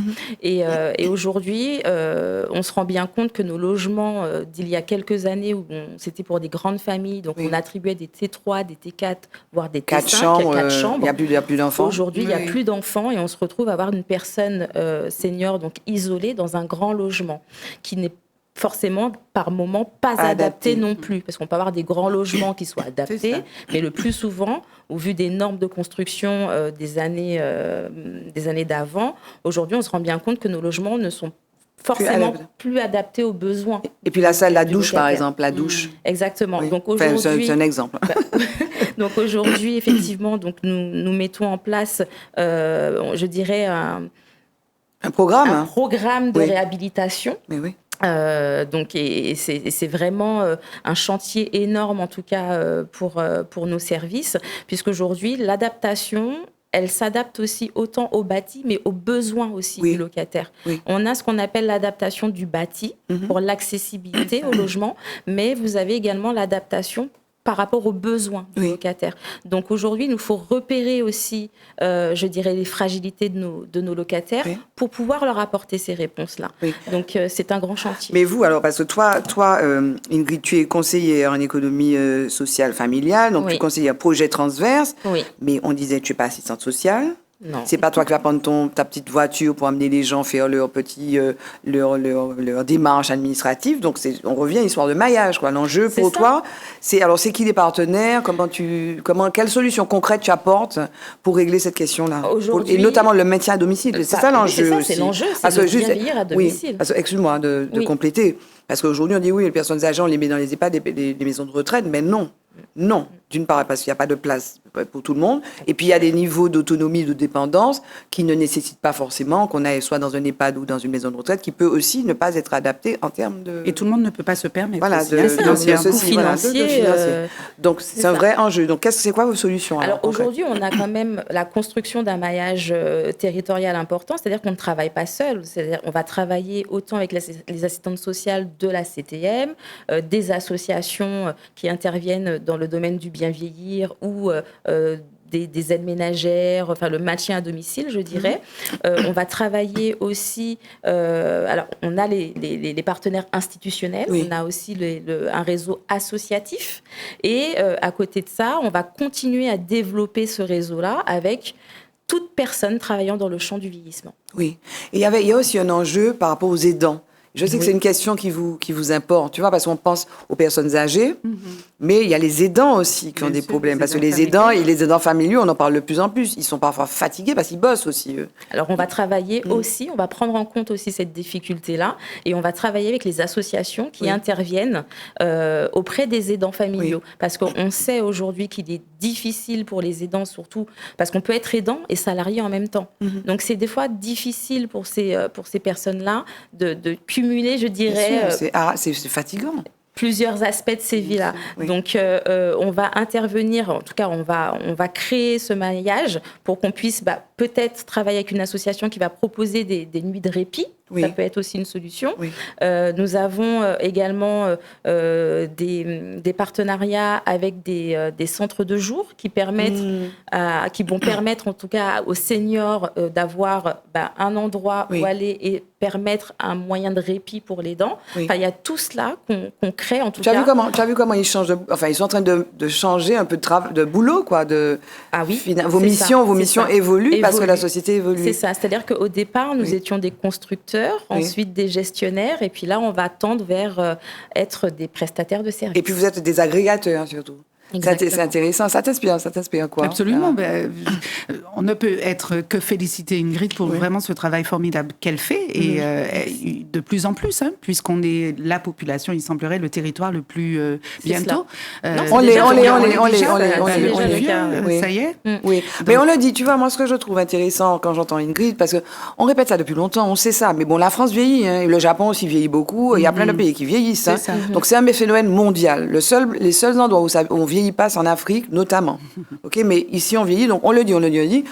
Et aujourd'hui, on se rend bien compte que nos logements d'il y a quelques années, où c'était pour des grandes familles, donc on attribuait des T3, des T4, voire des T5, 4 chambres, 4 chambres. Il n'y a plus d'enfants. Aujourd'hui, il n'y a plus d'enfants et on se retrouve à avoir une personne senior, donc isolée, dans un grand logement, qui n'est forcément, par moment, pas adapté non plus. Parce qu'on peut avoir des grands logements qui soient adaptés, mais le plus souvent, au vu des normes de construction des années d'avant, aujourd'hui, on se rend bien compte que nos logements ne sont forcément plus adaptés aux besoins. Et puis la salle, la douche, par exemple, la douche. Exactement. Oui. Donc aujourd'hui, c'est un exemple. donc aujourd'hui, effectivement, donc nous mettons en place, je dirais, un programme de réhabilitation. Mais oui. Donc, et c'est vraiment un chantier énorme, en tout cas, pour nos services, puisqu'aujourd'hui, l'adaptation, elle s'adapte aussi autant au bâti, mais aux besoins aussi du locataire. Oui. On a ce qu'on appelle l'adaptation du bâti pour l'accessibilité au logement, mais vous avez également l'adaptation par rapport aux besoins du locataire. Donc aujourd'hui, il nous faut repérer aussi, je dirais, les fragilités de nos locataires pour pouvoir leur apporter ces réponses-là. Oui. Donc c'est un grand chantier. Mais vous, alors, parce que toi Ingrid, tu es conseillère en économie sociale familiale, donc tu conseilles un projet transverse, mais on disait que tu n'es pas assistante sociale. Non. C'est pas toi qui vas prendre ta petite voiture pour amener les gens faire leur démarche administrative. Donc on revient à l'histoire de maillage, quoi. L'enjeu pour toi, c'est qui les partenaires, quelle solution concrète tu apportes pour régler cette question-là, et notamment le maintien à domicile. C'est ça l'enjeu aussi. C'est l'enjeu, c'est de bien vieillir à domicile. Oui, excuse-moi de compléter. Parce qu'aujourd'hui, on dit les personnes âgées, on les met dans les EHPAD, des maisons de retraite, mais non. Non, d'une part parce qu'il n'y a pas de place pour tout le monde, et puis il y a des niveaux d'autonomie, de dépendance qui ne nécessitent pas forcément qu'on aille soit dans un EHPAD ou dans une maison de retraite, qui peut aussi ne pas être adapté en termes de... Et tout le monde ne peut pas se permettre. Voilà, financier. Donc c'est un vrai enjeu. Donc c'est quoi vos solutions? Alors aujourd'hui, on a quand même la construction d'un maillage territorial important, c'est-à-dire qu'on ne travaille pas seul, c'est-à-dire on va travailler autant avec les assistantes sociales de la CTM, des associations qui interviennent dans le domaine du bien vieillir ou des aides ménagères, enfin le maintien à domicile, je dirais. On va travailler aussi, alors on a les partenaires institutionnels, on a aussi un réseau associatif, et à côté de ça, on va continuer à développer ce réseau-là avec toute personne travaillant dans le champ du vieillissement. Oui, et il y a aussi un enjeu par rapport aux aidants. Je sais que c'est une question qui vous importe, tu vois, parce qu'on pense aux personnes âgées, mais il y a les aidants aussi qui ont des problèmes. Parce que les aidants familiaux, on en parle de plus en plus. Ils sont parfois fatigués parce qu'ils bossent aussi, eux. Alors, on va travailler aussi, on va prendre en compte aussi cette difficulté-là, et on va travailler avec les associations qui interviennent auprès des aidants familiaux. Parce qu'on sait aujourd'hui qu'il est difficile pour les aidants, surtout parce qu'on peut être aidant et salarié en même temps. Donc, c'est des fois difficile pour ces personnes-là de cumuler, je dirais... C'est fatigant. Plusieurs aspects de ces vies-là. Donc, on va intervenir, en tout cas, on va créer ce maillage pour qu'on puisse peut-être travailler avec une association qui va proposer des nuits de répit. Ça peut être aussi une solution. Nous avons également des partenariats avec des centres de jour qui vont permettre en tout cas aux seniors d'avoir un endroit où aller et permettre un moyen de répit pour les dents. Enfin, il y a tout cela qu'on crée en tout cas. Tu as vu comment ils changent ils sont en train de changer un peu de boulot, quoi. Vos missions évoluent parce que la société évolue. C'est ça. C'est-à-dire qu'au départ, nous étions des constructeurs, ensuite des gestionnaires, et puis là, on va tendre vers être des prestataires de services. Et puis vous êtes des agrégateurs, surtout. C'est intéressant. Ça t'inspire quoi? Absolument. On ne peut être que féliciter Ingrid pour vraiment ce travail formidable qu'elle fait, et de plus en plus, puisqu'on est la population, il semblerait, le territoire le plus bientôt. On l'est. Ça y est. Oui. Mais on le dit, tu vois, moi, ce que je trouve intéressant quand j'entends Ingrid, parce qu'on répète ça depuis longtemps, on sait ça, mais bon, la France vieillit, et le Japon aussi vieillit beaucoup, il y a plein de pays qui vieillissent. Donc c'est un phénomène mondial. Les seuls endroits où on vieillit pas, c'est en Afrique, notamment. Mais ici, on vieillit, donc on le dit.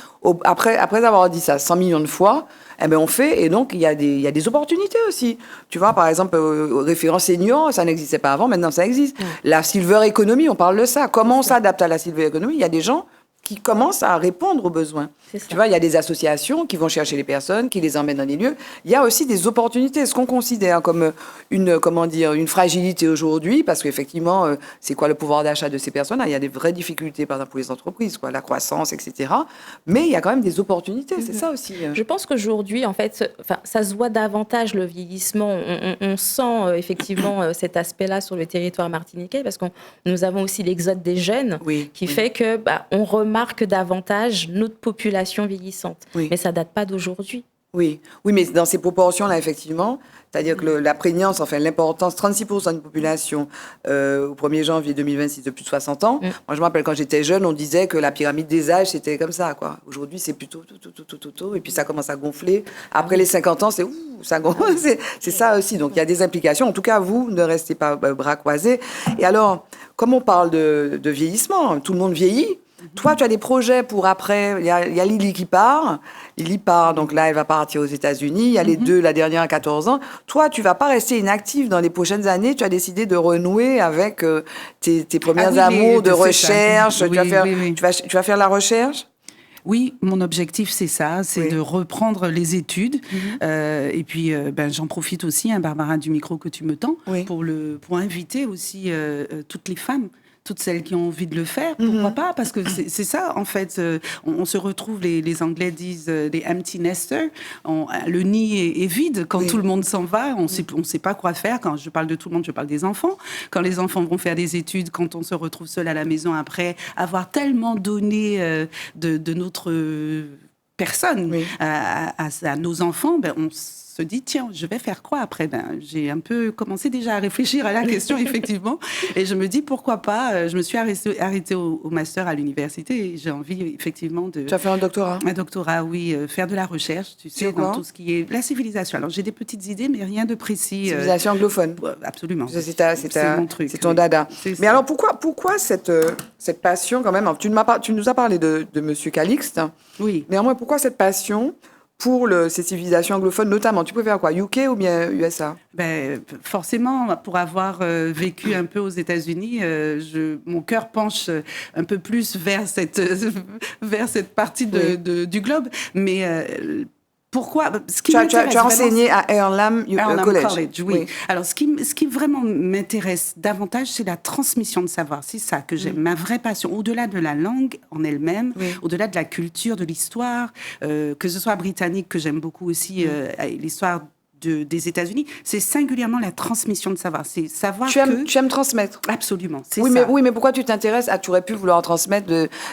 Après avoir dit ça 100 millions de fois, on fait, et donc il y a des opportunités aussi. Tu vois, par exemple, référent senior, ça n'existait pas avant, maintenant ça existe. La silver economy, on parle de ça. Comment on s'adapte à la silver economy? Il y a des gens qui commence à répondre aux besoins. C'est ça. Tu vois, il y a des associations qui vont chercher les personnes, qui les emmènent dans les lieux. Il y a aussi des opportunités, ce qu'on considère comme une fragilité aujourd'hui, parce qu'effectivement, c'est quoi le pouvoir d'achat de ces personnes? Il y a des vraies difficultés, par exemple, pour les entreprises, quoi, la croissance, etc. Mais il y a quand même des opportunités, c'est ça aussi. Je pense qu'aujourd'hui, en fait, ça se voit davantage le vieillissement. On sent effectivement cet aspect-là sur le territoire martiniquais, parce que nous avons aussi l'exode des jeunes, qui fait que on remarque davantage notre population vieillissante. Oui. Mais ça date pas d'aujourd'hui. Oui, mais dans ces proportions-là, effectivement, c'est-à-dire que la prégnance, enfin l'importance, 36% de population au 1er janvier 2026 de plus de 60 ans. Moi, je me rappelle quand j'étais jeune, on disait que la pyramide des âges, c'était comme ça, quoi. Aujourd'hui, c'est plutôt tout, et puis ça commence à gonfler. Après les 50 ans, ça gonfle. C'est ça aussi. Donc, il y a des implications. En tout cas, vous ne restez pas bras croisés. Et alors, comme on parle de vieillissement, tout le monde vieillit. Toi, tu as des projets pour après. Il y a Lily qui part. Lily part, donc là, elle va partir aux États-Unis. Il y a les deux, la dernière à 14 ans. Toi, tu vas pas rester inactive dans les prochaines années. Tu as décidé de renouer avec tes premiers amours de recherche. Tu vas faire la recherche? Oui, mon objectif, c'est ça, c'est de reprendre les études. Et puis, j'en profite aussi, Barbara, du micro que tu me tends, pour inviter aussi toutes les femmes, toutes celles qui ont envie de le faire, pourquoi pas? Parce que c'est ça, en fait, on se retrouve, les Anglais disent les empty nesters, le nid est vide quand tout le monde s'en va, on sait pas quoi faire. Quand je parle de tout le monde, je parle des enfants. Quand les enfants vont faire des études, quand on se retrouve seul à la maison après avoir tellement donné de notre personne à nos enfants, on se dit, tiens, je vais faire quoi après? J'ai un peu commencé déjà à réfléchir à la question, effectivement. Et je me dis, pourquoi pas? Je me suis arrêtée au master à l'université et j'ai envie, effectivement, de... Tu as fait un doctorat? Un doctorat, oui. Faire de la recherche, tu sais, dans tout ce qui est la civilisation. Alors, j'ai des petites idées, mais rien de précis. Civilisation anglophone? Absolument. C'est mon truc. C'est ton dada. Mais alors, pourquoi cette passion, quand même? Tu nous as parlé de Monsieur Calixte. Oui. Néanmoins, pourquoi cette passion pour ces civilisations anglophones, notamment? Tu préfères quoi, UK ou bien USA? Forcément, pour avoir vécu un peu aux États-Unis, mon cœur penche un peu plus vers cette partie du globe. Mais pourquoi? Tu as enseigné à Earlham College. Oui. Alors, ce qui vraiment m'intéresse davantage, c'est la transmission de savoir. C'est ça que j'aime, ma vraie passion. Au-delà de la langue en elle-même, au-delà de la culture, de l'histoire, que ce soit britannique, que j'aime beaucoup aussi, l'histoire des États-Unis, c'est singulièrement la transmission de savoir. C'est savoir tu aimes transmettre. Absolument, c'est ça. Mais pourquoi tu t'intéresses tu aurais pu vouloir transmettre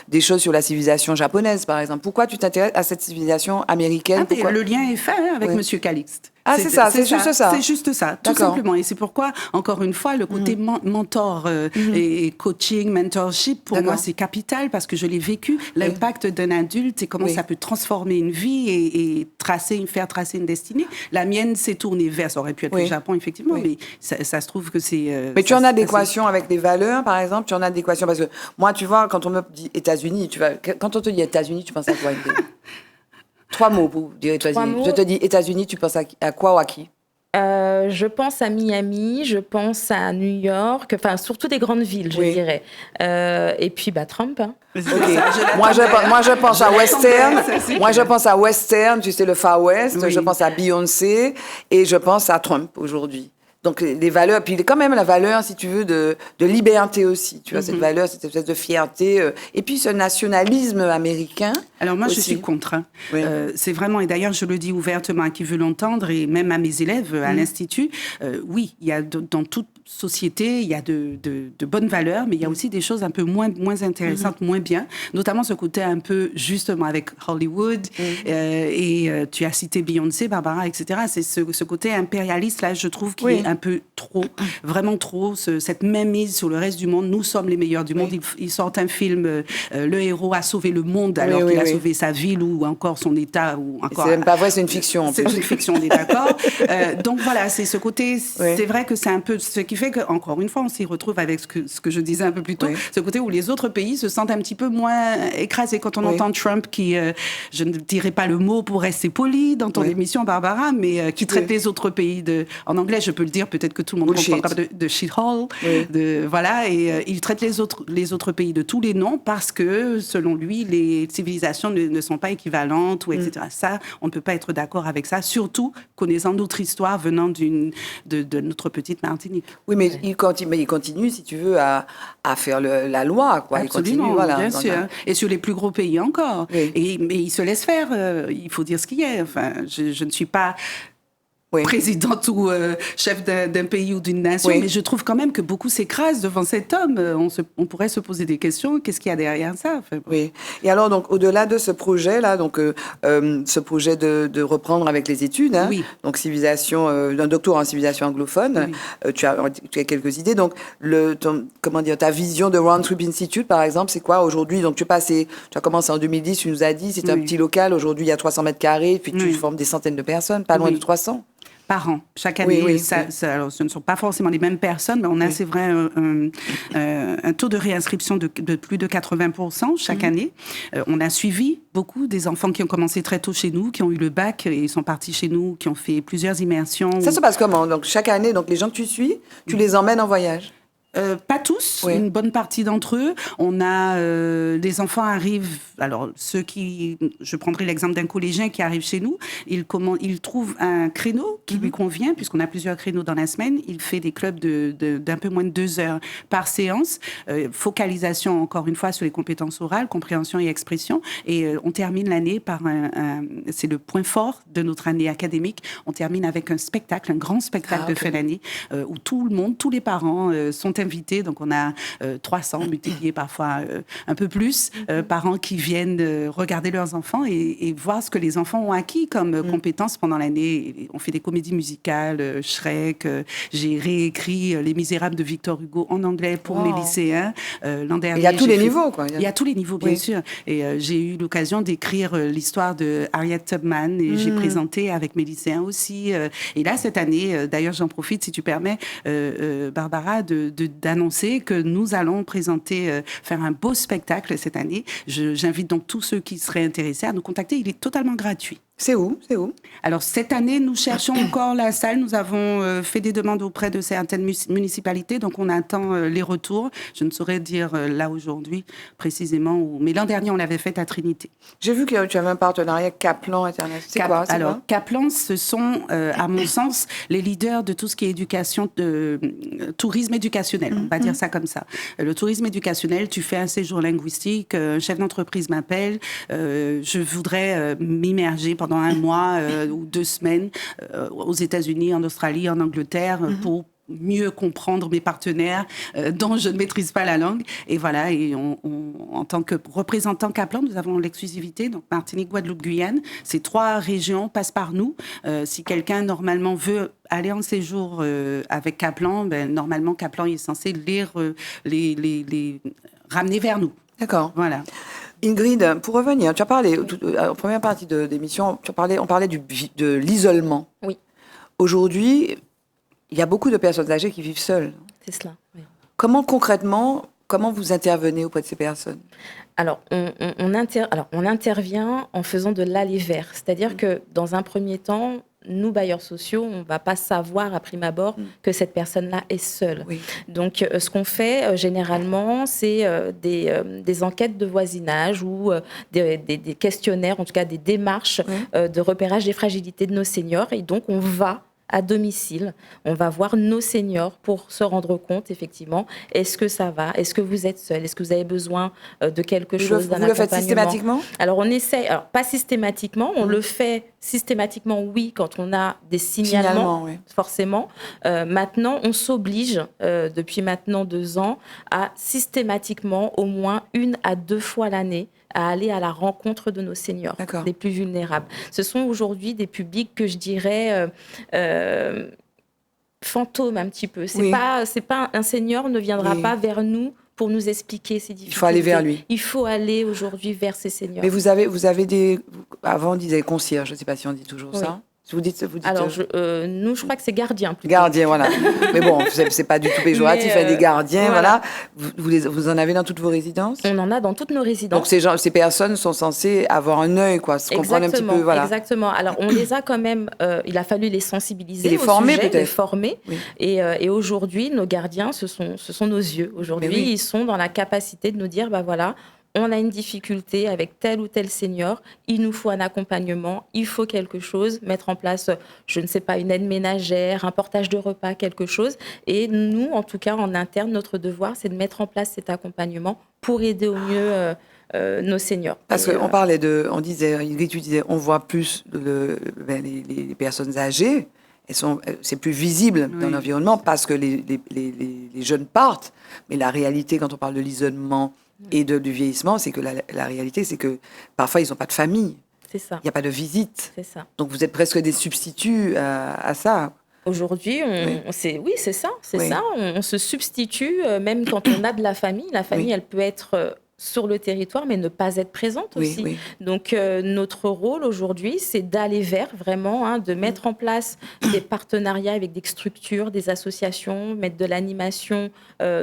des choses sur la civilisation japonaise, par exemple. Pourquoi tu t'intéresses à cette civilisation américaine? Le lien est fait avec Monsieur Calixte. C'est juste ça. C'est juste ça, tout simplement. Et c'est pourquoi, encore une fois, le côté mentor et coaching, mentorship, pour moi, c'est capital parce que je l'ai vécu, l'impact d'un adulte et comment ça peut transformer une vie et faire tracer une destinée. La mienne s'est tournée vers, ça aurait pu être le Japon, effectivement, mais ça se trouve que c'est... mais tu en as adéquation avec les valeurs, par exemple? Tu en as adéquation parce que moi, tu vois, quand on me dit États-Unis, quand on te dit États-Unis, tu penses à quoi? 3 mots pour dire États-Unis. Je te dis États-Unis, tu penses à quoi ou à qui? Je pense à Miami, je pense à New York, enfin surtout des grandes villes, je dirais. Et puis Trump. Hein. Moi, je pense à Western. Moi, je pense à Western, tu sais, le Far West. Je pense à Beyoncé et je pense à Trump aujourd'hui. Donc, les valeurs, puis quand même la valeur, si tu veux, de liberté aussi. Tu vois, cette valeur, cette espèce de fierté. Et puis, ce nationalisme américain. Alors, moi, aussi. je suis contre. C'est vraiment, et d'ailleurs, je le dis ouvertement à qui veut l'entendre, et même à mes élèves à l'Institut. Oui, il y a dans toute société, il y a de bonnes valeurs, mais il y a aussi des choses un peu moins intéressantes, moins bien. Notamment ce côté un peu, justement, avec Hollywood. Et tu as cité Beyoncé, Barbara, etc. C'est ce côté impérialiste, là, je trouve, qui est un peu trop, vraiment trop, cette mainmise sur le reste du monde. Nous sommes les meilleurs du monde. Ils sortent un film, le héros a sauvé le monde alors qu'il a Oui. sauver sa ville ou encore son État. Ou Et encore, c'est même pas vrai, c'est une fiction en c'est plus. une fiction, on est d'accord. Donc voilà, c'est ce côté, Oui. c'est vrai que c'est un peu ce qui fait qu'encore une fois, on s'y retrouve avec ce que je disais un peu plus tôt, Oui. ce côté où les autres pays se sentent un petit peu moins écrasés. Quand on Oui. entend Trump qui, je ne dirais pas le mot pour rester poli dans ton Oui. émission, Barbara, mais qui traite les autres pays en anglais, je peux le dire, peut-être que tout le monde Bullshit. comprendra de shithole, Oui. voilà, et il traite les autres pays de tous les noms parce que, selon lui, les civilisations ne sont pas équivalentes, ou etc. Ça, on ne peut pas être d'accord avec ça, surtout connaissant notre histoire venant de notre petite Martinique. Oui, mais il continue, si tu veux, à faire la loi, quoi. Absolument, Il continue, voilà. bien dans sûr. Et sur les plus gros pays encore. Oui. Mais il se laisse faire, il faut dire ce qu'il y a. Enfin, je ne suis pas Oui. présidente ou chef d'un pays ou d'une nation, Oui. mais je trouve quand même que beaucoup s'écrasent devant cet homme. On pourrait se poser des questions, qu'est-ce qu'il y a derrière ça? Enfin, bon. Oui. Et alors, donc, au-delà de ce projet-là, donc, ce projet de reprendre avec les études, hein, Oui. donc civilisation, d'un doctorat en civilisation anglophone, tu as quelques idées. Donc, ta vision de Round Trip Institute, par exemple, c'est quoi aujourd'hui? Donc, tu as commencé en 2010, tu nous as dit, c'est un petit local. Aujourd'hui, il y a 300 mètres carrés, puis tu formes des centaines de personnes, pas loin de 300. Par an, chaque année. Oui. Alors, ce ne sont pas forcément les mêmes personnes, mais on a, c'est vrai, un taux de réinscription de plus de 80% chaque année. On a suivi beaucoup des enfants qui ont commencé très tôt chez nous, qui ont eu le bac et sont partis chez nous, qui ont fait plusieurs immersions. Ça se passe comment? Donc, chaque année, donc, les gens que tu suis, tu les emmènes en voyage? Pas tous, Oui. une bonne partie d'entre eux. On a les enfants arrivent. Alors je prendrai l'exemple d'un collégien qui arrive chez nous. Il trouve un créneau qui lui convient puisqu'on a plusieurs créneaux dans la semaine. Il fait des clubs d'un peu moins de 2 heures par séance. Focalisation encore une fois sur les compétences orales, compréhension et expression. Et on termine l'année par c'est le point fort de notre année académique. On termine avec un spectacle, un grand spectacle de fin d'année où tout le monde, tous les parents sont invités. Donc, on a 300 multipliés parfois un peu plus parents qui viennent regarder leurs enfants et voir ce que les enfants ont acquis comme compétences pendant l'année. On fait des comédies musicales, Shrek. J'ai réécrit Les Misérables de Victor Hugo en anglais pour mes lycéens. L'an dernier, Il y a tous les niveaux, quoi. Il y a tous les niveaux, bien sûr. Et j'ai eu l'occasion d'écrire l'histoire de Harriet Tubman et j'ai présenté avec mes lycéens aussi. Et là, cette année, d'ailleurs, j'en profite, si tu permets, Barbara, d'annoncer que nous allons faire un beau spectacle cette année. J'invite donc tous ceux qui seraient intéressés à nous contacter. Il est totalement gratuit. C'est où? Alors, cette année, nous cherchons encore la salle. Nous avons fait des demandes auprès de certaines municipalités, donc on attend les retours. Je ne saurais dire là aujourd'hui précisément où. Mais l'an dernier, on l'avait fait à Trinité. J'ai vu que tu avais un partenariat Kaplan International. C'est quoi? Alors, Kaplan, ce sont, à mon sens, les leaders de tout ce qui est tourisme éducationnel. On va dire ça comme ça. Le tourisme éducationnel, tu fais un séjour linguistique, un chef d'entreprise m'appelle, je voudrais m'immerger pendant 1 mois ou 2 semaines aux États-Unis, en Australie, en Angleterre, pour mieux comprendre mes partenaires dont je ne maîtrise pas la langue. Et voilà, et en tant que représentant Kaplan, nous avons l'exclusivité. Donc Martinique, Guadeloupe, Guyane. Ces 3 régions passent par nous. Si quelqu'un, normalement, veut aller en séjour avec Kaplan, normalement, Kaplan est censé les ramener vers nous. D'accord. Voilà. Ingrid, pour revenir, tu as parlé, en première partie de l'émission, on parlait de l'isolement. Oui. Aujourd'hui, il y a beaucoup de personnes âgées qui vivent seules. C'est cela, oui. Concrètement, comment vous intervenez auprès de ces personnes? Alors, on intervient en faisant de l'aller-vers. C'est-à-dire que, dans un premier temps, nous, bailleurs sociaux, on ne va pas savoir à prime abord que cette personne-là est seule. Oui. Donc, ce qu'on fait généralement, c'est des enquêtes de voisinage ou des questionnaires, en tout cas des démarches de repérage des fragilités de nos seniors. Et donc, on va à domicile, on va voir nos seniors pour se rendre compte, effectivement, est-ce que ça va? Est-ce que vous êtes seul? Est-ce que vous avez besoin de quelque chose, d'un accompagnement? Vous le faites systématiquement? Alors, on essaie, pas systématiquement, on le fait systématiquement, oui, quand on a des signalements, forcément. Maintenant, on s'oblige, depuis maintenant 2 ans, à systématiquement, au moins 1 à 2 fois l'année, à aller à la rencontre de nos seniors, les plus vulnérables. Ce sont aujourd'hui des publics que je dirais fantômes un petit peu. C'est pas un senior ne viendra pas vers nous pour nous expliquer ces difficultés. Il faut aller vers lui. Il faut aller aujourd'hui vers ces seniors. Mais vous avez des... Avant, on disait concierge, je ne sais pas si on dit toujours Oui. ça. Vous dites Alors, nous, je crois que c'est gardien plutôt. gardien, voilà. Mais bon, c'est pas du tout péjoratif, Mais, des gardiens, voilà. voilà. Vous en avez dans toutes vos résidences? On en a dans toutes nos résidences. Donc ces personnes sont censées avoir un œil, quoi, se comprendre un petit peu, voilà. Exactement. Alors, on les a quand même, il a fallu les sensibiliser Et les au former, sujet, peut-être. les former. Oui. Et aujourd'hui, nos gardiens, ce sont nos yeux. Aujourd'hui, Mais oui. ils sont dans la capacité de nous dire, bah voilà, on a une difficulté avec tel ou tel senior, il nous faut un accompagnement, il faut quelque chose, mettre en place, je ne sais pas, une aide ménagère, un portage de repas, quelque chose. Et nous, en tout cas, en interne, notre devoir, c'est de mettre en place cet accompagnement pour aider au mieux nos seniors. Parce Et, qu'on parlait on disait, Ingrid, tu disais, on voit plus les personnes âgées, c'est plus visible dans Oui. l'environnement parce que les jeunes partent. Mais la réalité, quand on parle de l'isolement et du vieillissement, c'est que la réalité, c'est que parfois, ils n'ont pas de famille. c'est ça, Il n'y a pas de visite. c'est ça. Donc, vous êtes presque des substituts à ça. Aujourd'hui, c'est ça, Oui. ça. On se substitue, même quand on a de la famille. La famille, Oui. elle peut être sur le territoire, mais ne pas être présente Oui, aussi. oui. Donc, notre rôle aujourd'hui, c'est d'aller vers vraiment, de mettre en place des partenariats avec des structures, des associations, mettre de l'animation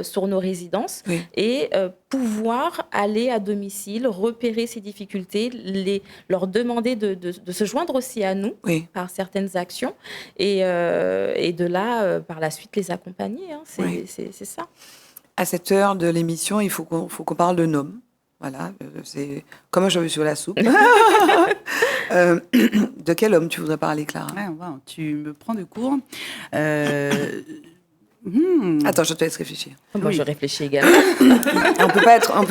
sur nos résidences Oui. et pouvoir aller à domicile, repérer ces difficultés, leur demander de se joindre aussi à nous Oui. par certaines actions et de là, par la suite, les accompagner. Hein. Oui. C'est ça. À cette heure de l'émission, il faut qu'on parle d'un homme. Voilà, c'est comme un cheveu sur la soupe. De quel homme tu voudrais parler, Clara? Ah, wow, tu me prends de court. Attends, je te laisse réfléchir. Moi, Oui. je réfléchis également. On peut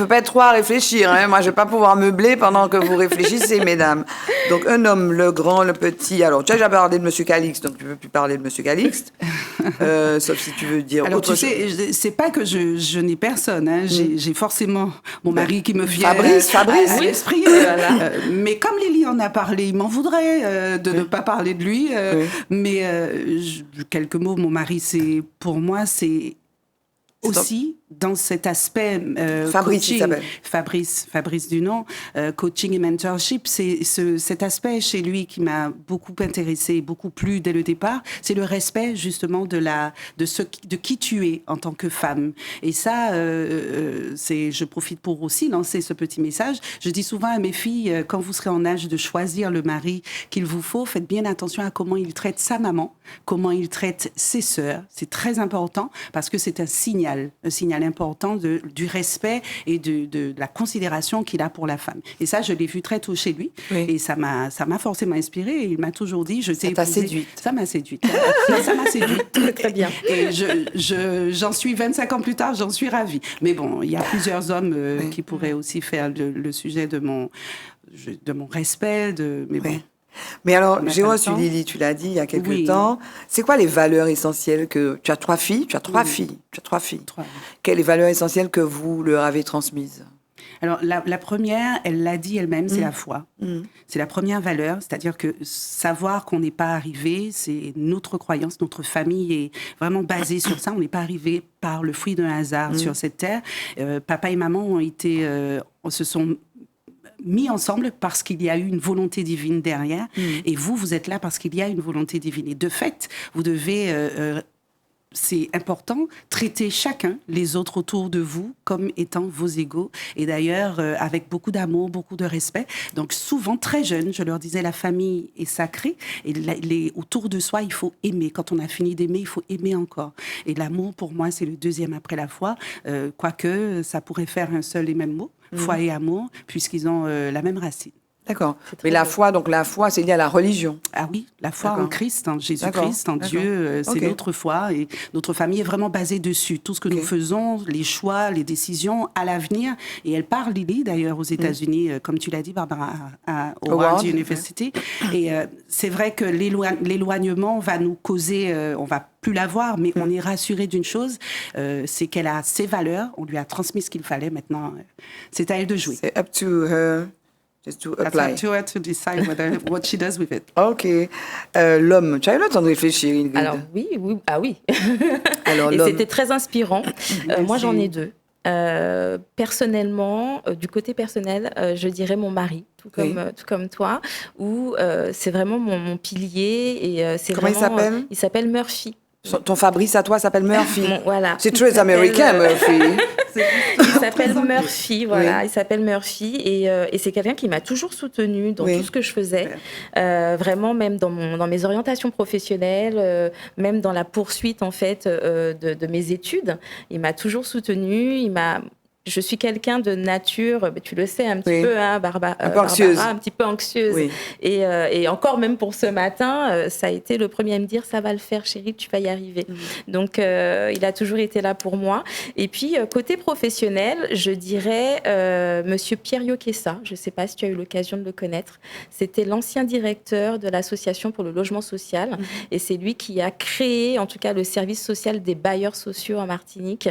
pas être trois à réfléchir. Hein. Moi, je vais pas pouvoir meubler pendant que vous réfléchissez, mesdames. Donc, un homme, le grand, le petit. Alors, tu as déjà parlé de Monsieur Calixte, donc tu ne peux plus parler de Monsieur Calixte. Sauf si tu veux dire Alors, autre tu sais, c'est pas que je n'ai personne. Hein. J'ai forcément mon mari qui me vient Fabrice. à l'esprit. Mais comme Lily en a parlé, il m'en voudrait de ne pas parler de lui. Oui. Mais quelques mots, mon mari, pour moi, c'est aussi dans cet aspect Fabrice, il coaching, s'appelle. Fabrice Dunant, coaching et mentorship, c'est cet aspect chez lui qui m'a beaucoup intéressé, beaucoup plu dès le départ, c'est le respect justement de qui tu es en tant que femme. Et ça, je profite pour aussi lancer ce petit message. Je dis souvent à mes filles, quand vous serez en âge de choisir le mari qu'il vous faut, faites bien attention à comment il traite sa maman, comment il traite ses sœurs. C'est très important parce que c'est un signal important du respect et de la considération qu'il a pour la femme. Et ça, je l'ai vu très tôt chez lui. Oui. Et ça m'a forcément inspirée. Et il m'a toujours dit, je t'ai Ça t'a épousée. séduite. Ça m'a séduite. Ça m'a séduite. Très bien. Et j'en suis 25 ans plus tard, j'en suis ravie. Mais bon, il y a plusieurs hommes Oui. qui pourraient aussi faire le sujet de mon respect. Mais bon. Oui. Mais alors, On a j'ai pas le reçu temps. Lily, tu l'as dit il y a quelques Oui. temps. C'est quoi les valeurs essentielles que... Tu as trois filles. Quelles les valeurs essentielles que vous leur avez transmises? Alors, la première, elle l'a dit elle-même, c'est la foi. C'est la première valeur, c'est-à-dire que savoir qu'on n'est pas arrivé, c'est notre croyance, notre famille est vraiment basée sur ça. On n'est pas arrivé par le fruit d'un hasard sur cette terre. Papa et maman se sont mis ensemble parce qu'il y a eu une volonté divine derrière. Et vous êtes là parce qu'il y a une volonté divine. Et de fait, vous devez... c'est important, traiter chacun, les autres autour de vous, comme étant vos égaux. Et d'ailleurs, avec beaucoup d'amour, beaucoup de respect. Donc souvent, très jeunes, je leur disais, la famille est sacrée. Et autour de soi, il faut aimer. Quand on a fini d'aimer, il faut aimer encore. Et l'amour, pour moi, c'est le deuxième après la foi. Quoique, ça pourrait faire un seul et même mot, foi et amour, puisqu'ils ont la même racine. D'accord. C'est très Mais la beau. foi, donc la foi, c'est lié à la religion. Ah oui, la foi D'accord. en Christ, en Jésus-Christ, en D'accord. Dieu, c'est Ok. notre foi et notre famille est vraiment basée dessus. Tout ce que Ok. nous faisons, les choix, les décisions à l'avenir. Et elle parle, Lily, d'ailleurs, aux États-Unis, comme tu l'as dit, Barbara, à Howard Howard, University. Et c'est vrai que l'éloignement va nous causer, on va plus la voir, mais on est rassuré d'une chose, c'est qu'elle a ses valeurs, on lui a transmis ce qu'il fallait. Maintenant, c'est à elle de jouer. C'est up to her just to That's apply. up to her to decide what she does with it. OK. L'homme, tu as eu le temps de réfléchir, Ingrid? Alors oui. Ah oui. Alors, Et l'homme. c'était très inspirant. Moi, j'en ai deux. Personnellement, du côté personnel, je dirais mon mari, tout comme toi, où c'est vraiment mon pilier. Et c'est Comment il vraiment, s'appelle ? Il s'appelle Murphy. Ton Fabrice à toi s'appelle Murphy. Voilà. C'est très américain, Murphy. Il s'appelle Murphy, voilà. Il s'appelle Murphy et c'est quelqu'un qui m'a toujours soutenue dans tout ce que je faisais. Vraiment, même dans mes orientations professionnelles, même dans la poursuite en fait de mes études, il m'a toujours soutenue. Je suis quelqu'un de nature, tu le sais un petit peu, hein, Barbara, un petit peu anxieuse. Oui. Et encore même pour ce matin, ça a été le premier à me dire ça va le faire, chérie, tu vas y arriver. Donc il a toujours été là pour moi. Et puis côté professionnel, je dirais Monsieur Pierre Yokessa. Je ne sais pas si tu as eu l'occasion de le connaître. C'était l'ancien directeur de l'association pour le logement social, et c'est lui qui a créé, en tout cas, le service social des bailleurs sociaux en Martinique,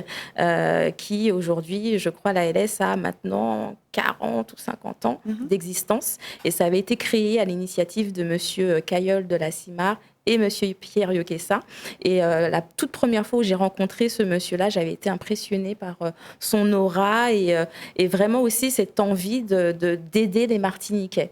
qui aujourd'hui, je crois, la LS a maintenant 40 ou 50 ans d'existence. Et ça avait été créé à l'initiative de Monsieur Cailleul de la CIMAR et Monsieur Pierre Yokessa. Et la toute première fois où j'ai rencontré ce monsieur-là, j'avais été impressionnée par son aura et vraiment aussi cette envie d'aider les Martiniquais.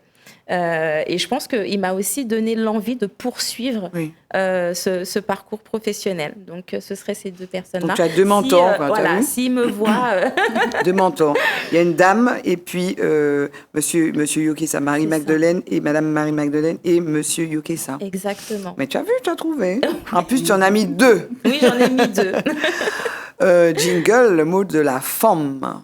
Et je pense qu'il m'a aussi donné l'envie de poursuivre ce parcours professionnel. Donc, ce seraient ces deux personnes-là. Donc, tu as deux mentors. Voilà, s'ils me voient... Deux mentors. Il y a une dame et puis monsieur Yokessa, Marie-Magdeleine et Madame Marie-Magdeleine et Monsieur Yokessa. Exactement. Mais tu as vu, tu as trouvé. En plus, tu en as mis deux. Oui, j'en ai mis deux. Jingle, le mot de la femme.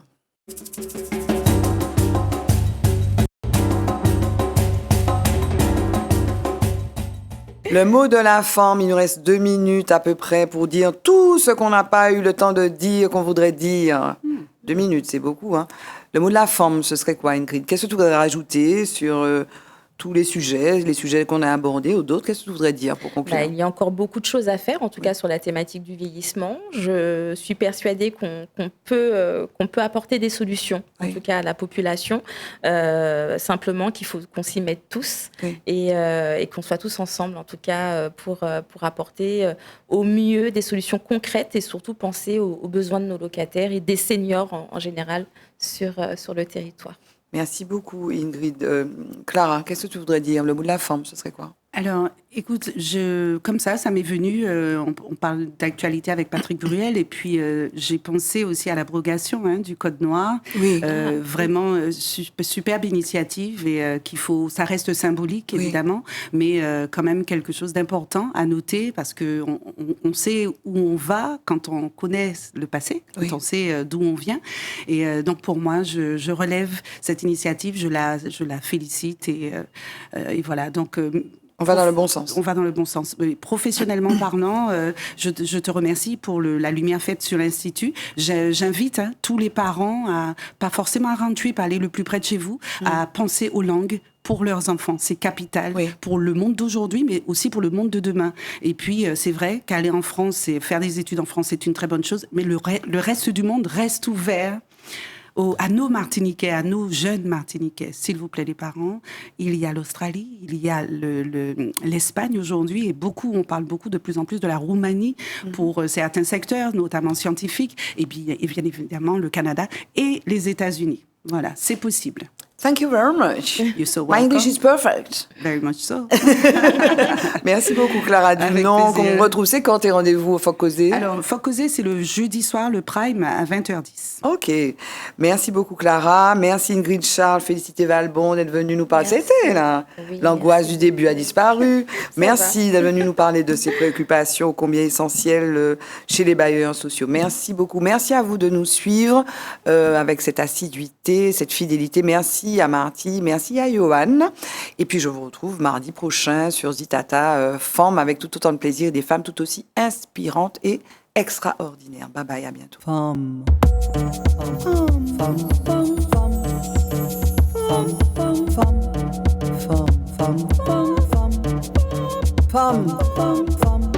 Le mot de la femme, il nous reste 2 minutes à peu près pour dire tout ce qu'on n'a pas eu le temps de dire, qu'on voudrait dire. 2 minutes, c'est beaucoup, hein. Le mot de la femme, ce serait quoi, Ingrid ? Qu'est-ce que tu voudrais rajouter sur tous les sujets qu'on a abordés ou d'autres ? Qu'est-ce que tu voudrais dire pour conclure ? Il y a encore beaucoup de choses à faire, en tout cas sur la thématique du vieillissement. Je suis persuadée qu'on peut apporter des solutions, en tout cas à la population. Simplement qu'il faut qu'on s'y mette tous et qu'on soit tous ensemble, en tout cas, pour apporter au mieux des solutions concrètes et surtout penser aux besoins de nos locataires et des seniors en général sur le territoire. Merci beaucoup, Ingrid. Clara, qu'est-ce que tu voudrais dire ? Le mot de la femme, ce serait quoi ? Alors, écoute, comme ça m'est venu, on parle d'actualité avec Patrick Bruel, et puis j'ai pensé aussi à l'abrogation du Code noir. Oui. Vraiment, superbe initiative, et ça reste symbolique, évidemment, mais quand même quelque chose d'important à noter, parce qu'on sait où on va quand on connaît le passé, quand on sait d'où on vient. Et donc, pour moi, je relève cette initiative, je la félicite, et voilà, donc... On va dans le bon sens. On va dans le bon sens. Professionnellement parlant, je te remercie pour la lumière faite sur l'Institut. J'invite tous les parents, pas forcément à Round-Trip, à aller le plus près de chez vous, à penser aux langues pour leurs enfants. C'est capital pour le monde d'aujourd'hui, mais aussi pour le monde de demain. Et puis, c'est vrai qu'aller en France et faire des études en France, c'est une très bonne chose, mais le reste du monde reste ouvert à nos Martiniquais, à nos jeunes Martiniquais. S'il vous plaît, les parents, il y a l'Australie, il y a l'Espagne aujourd'hui, et on parle beaucoup de plus en plus de la Roumanie pour certains secteurs, notamment scientifiques, et bien évidemment le Canada et les États-Unis. Voilà, c'est possible. Thank you very much. You're so My welcome. English is perfect. Very much so. Merci beaucoup, Clara Dumnon. Qu'on retrouve, c'est quand tes rendez-vous au Foc Causé ? Alors, Foc Causé, c'est le jeudi soir, le prime, à 20h10. Ok. Merci beaucoup, Clara. Merci, Ingrid Charles. Félicité Valbon d'être venue nous parler. C'était là. Oui, l'angoisse du début a disparu. Merci d'être venue nous parler de ces préoccupations combien essentielles chez les bailleurs sociaux. Merci beaucoup. Merci à vous de nous suivre avec cette assiduité, cette fidélité. Merci à Marty, merci à Johan. Et puis, je vous retrouve mardi prochain sur Zitata Femmes avec tout autant de plaisir et des femmes tout aussi inspirantes et extraordinaires. Bye bye, à bientôt. Femme. Femme. Femme. Femme. Femme. Femme. Femme. Femme. Femme. Femme. Femme. Femme.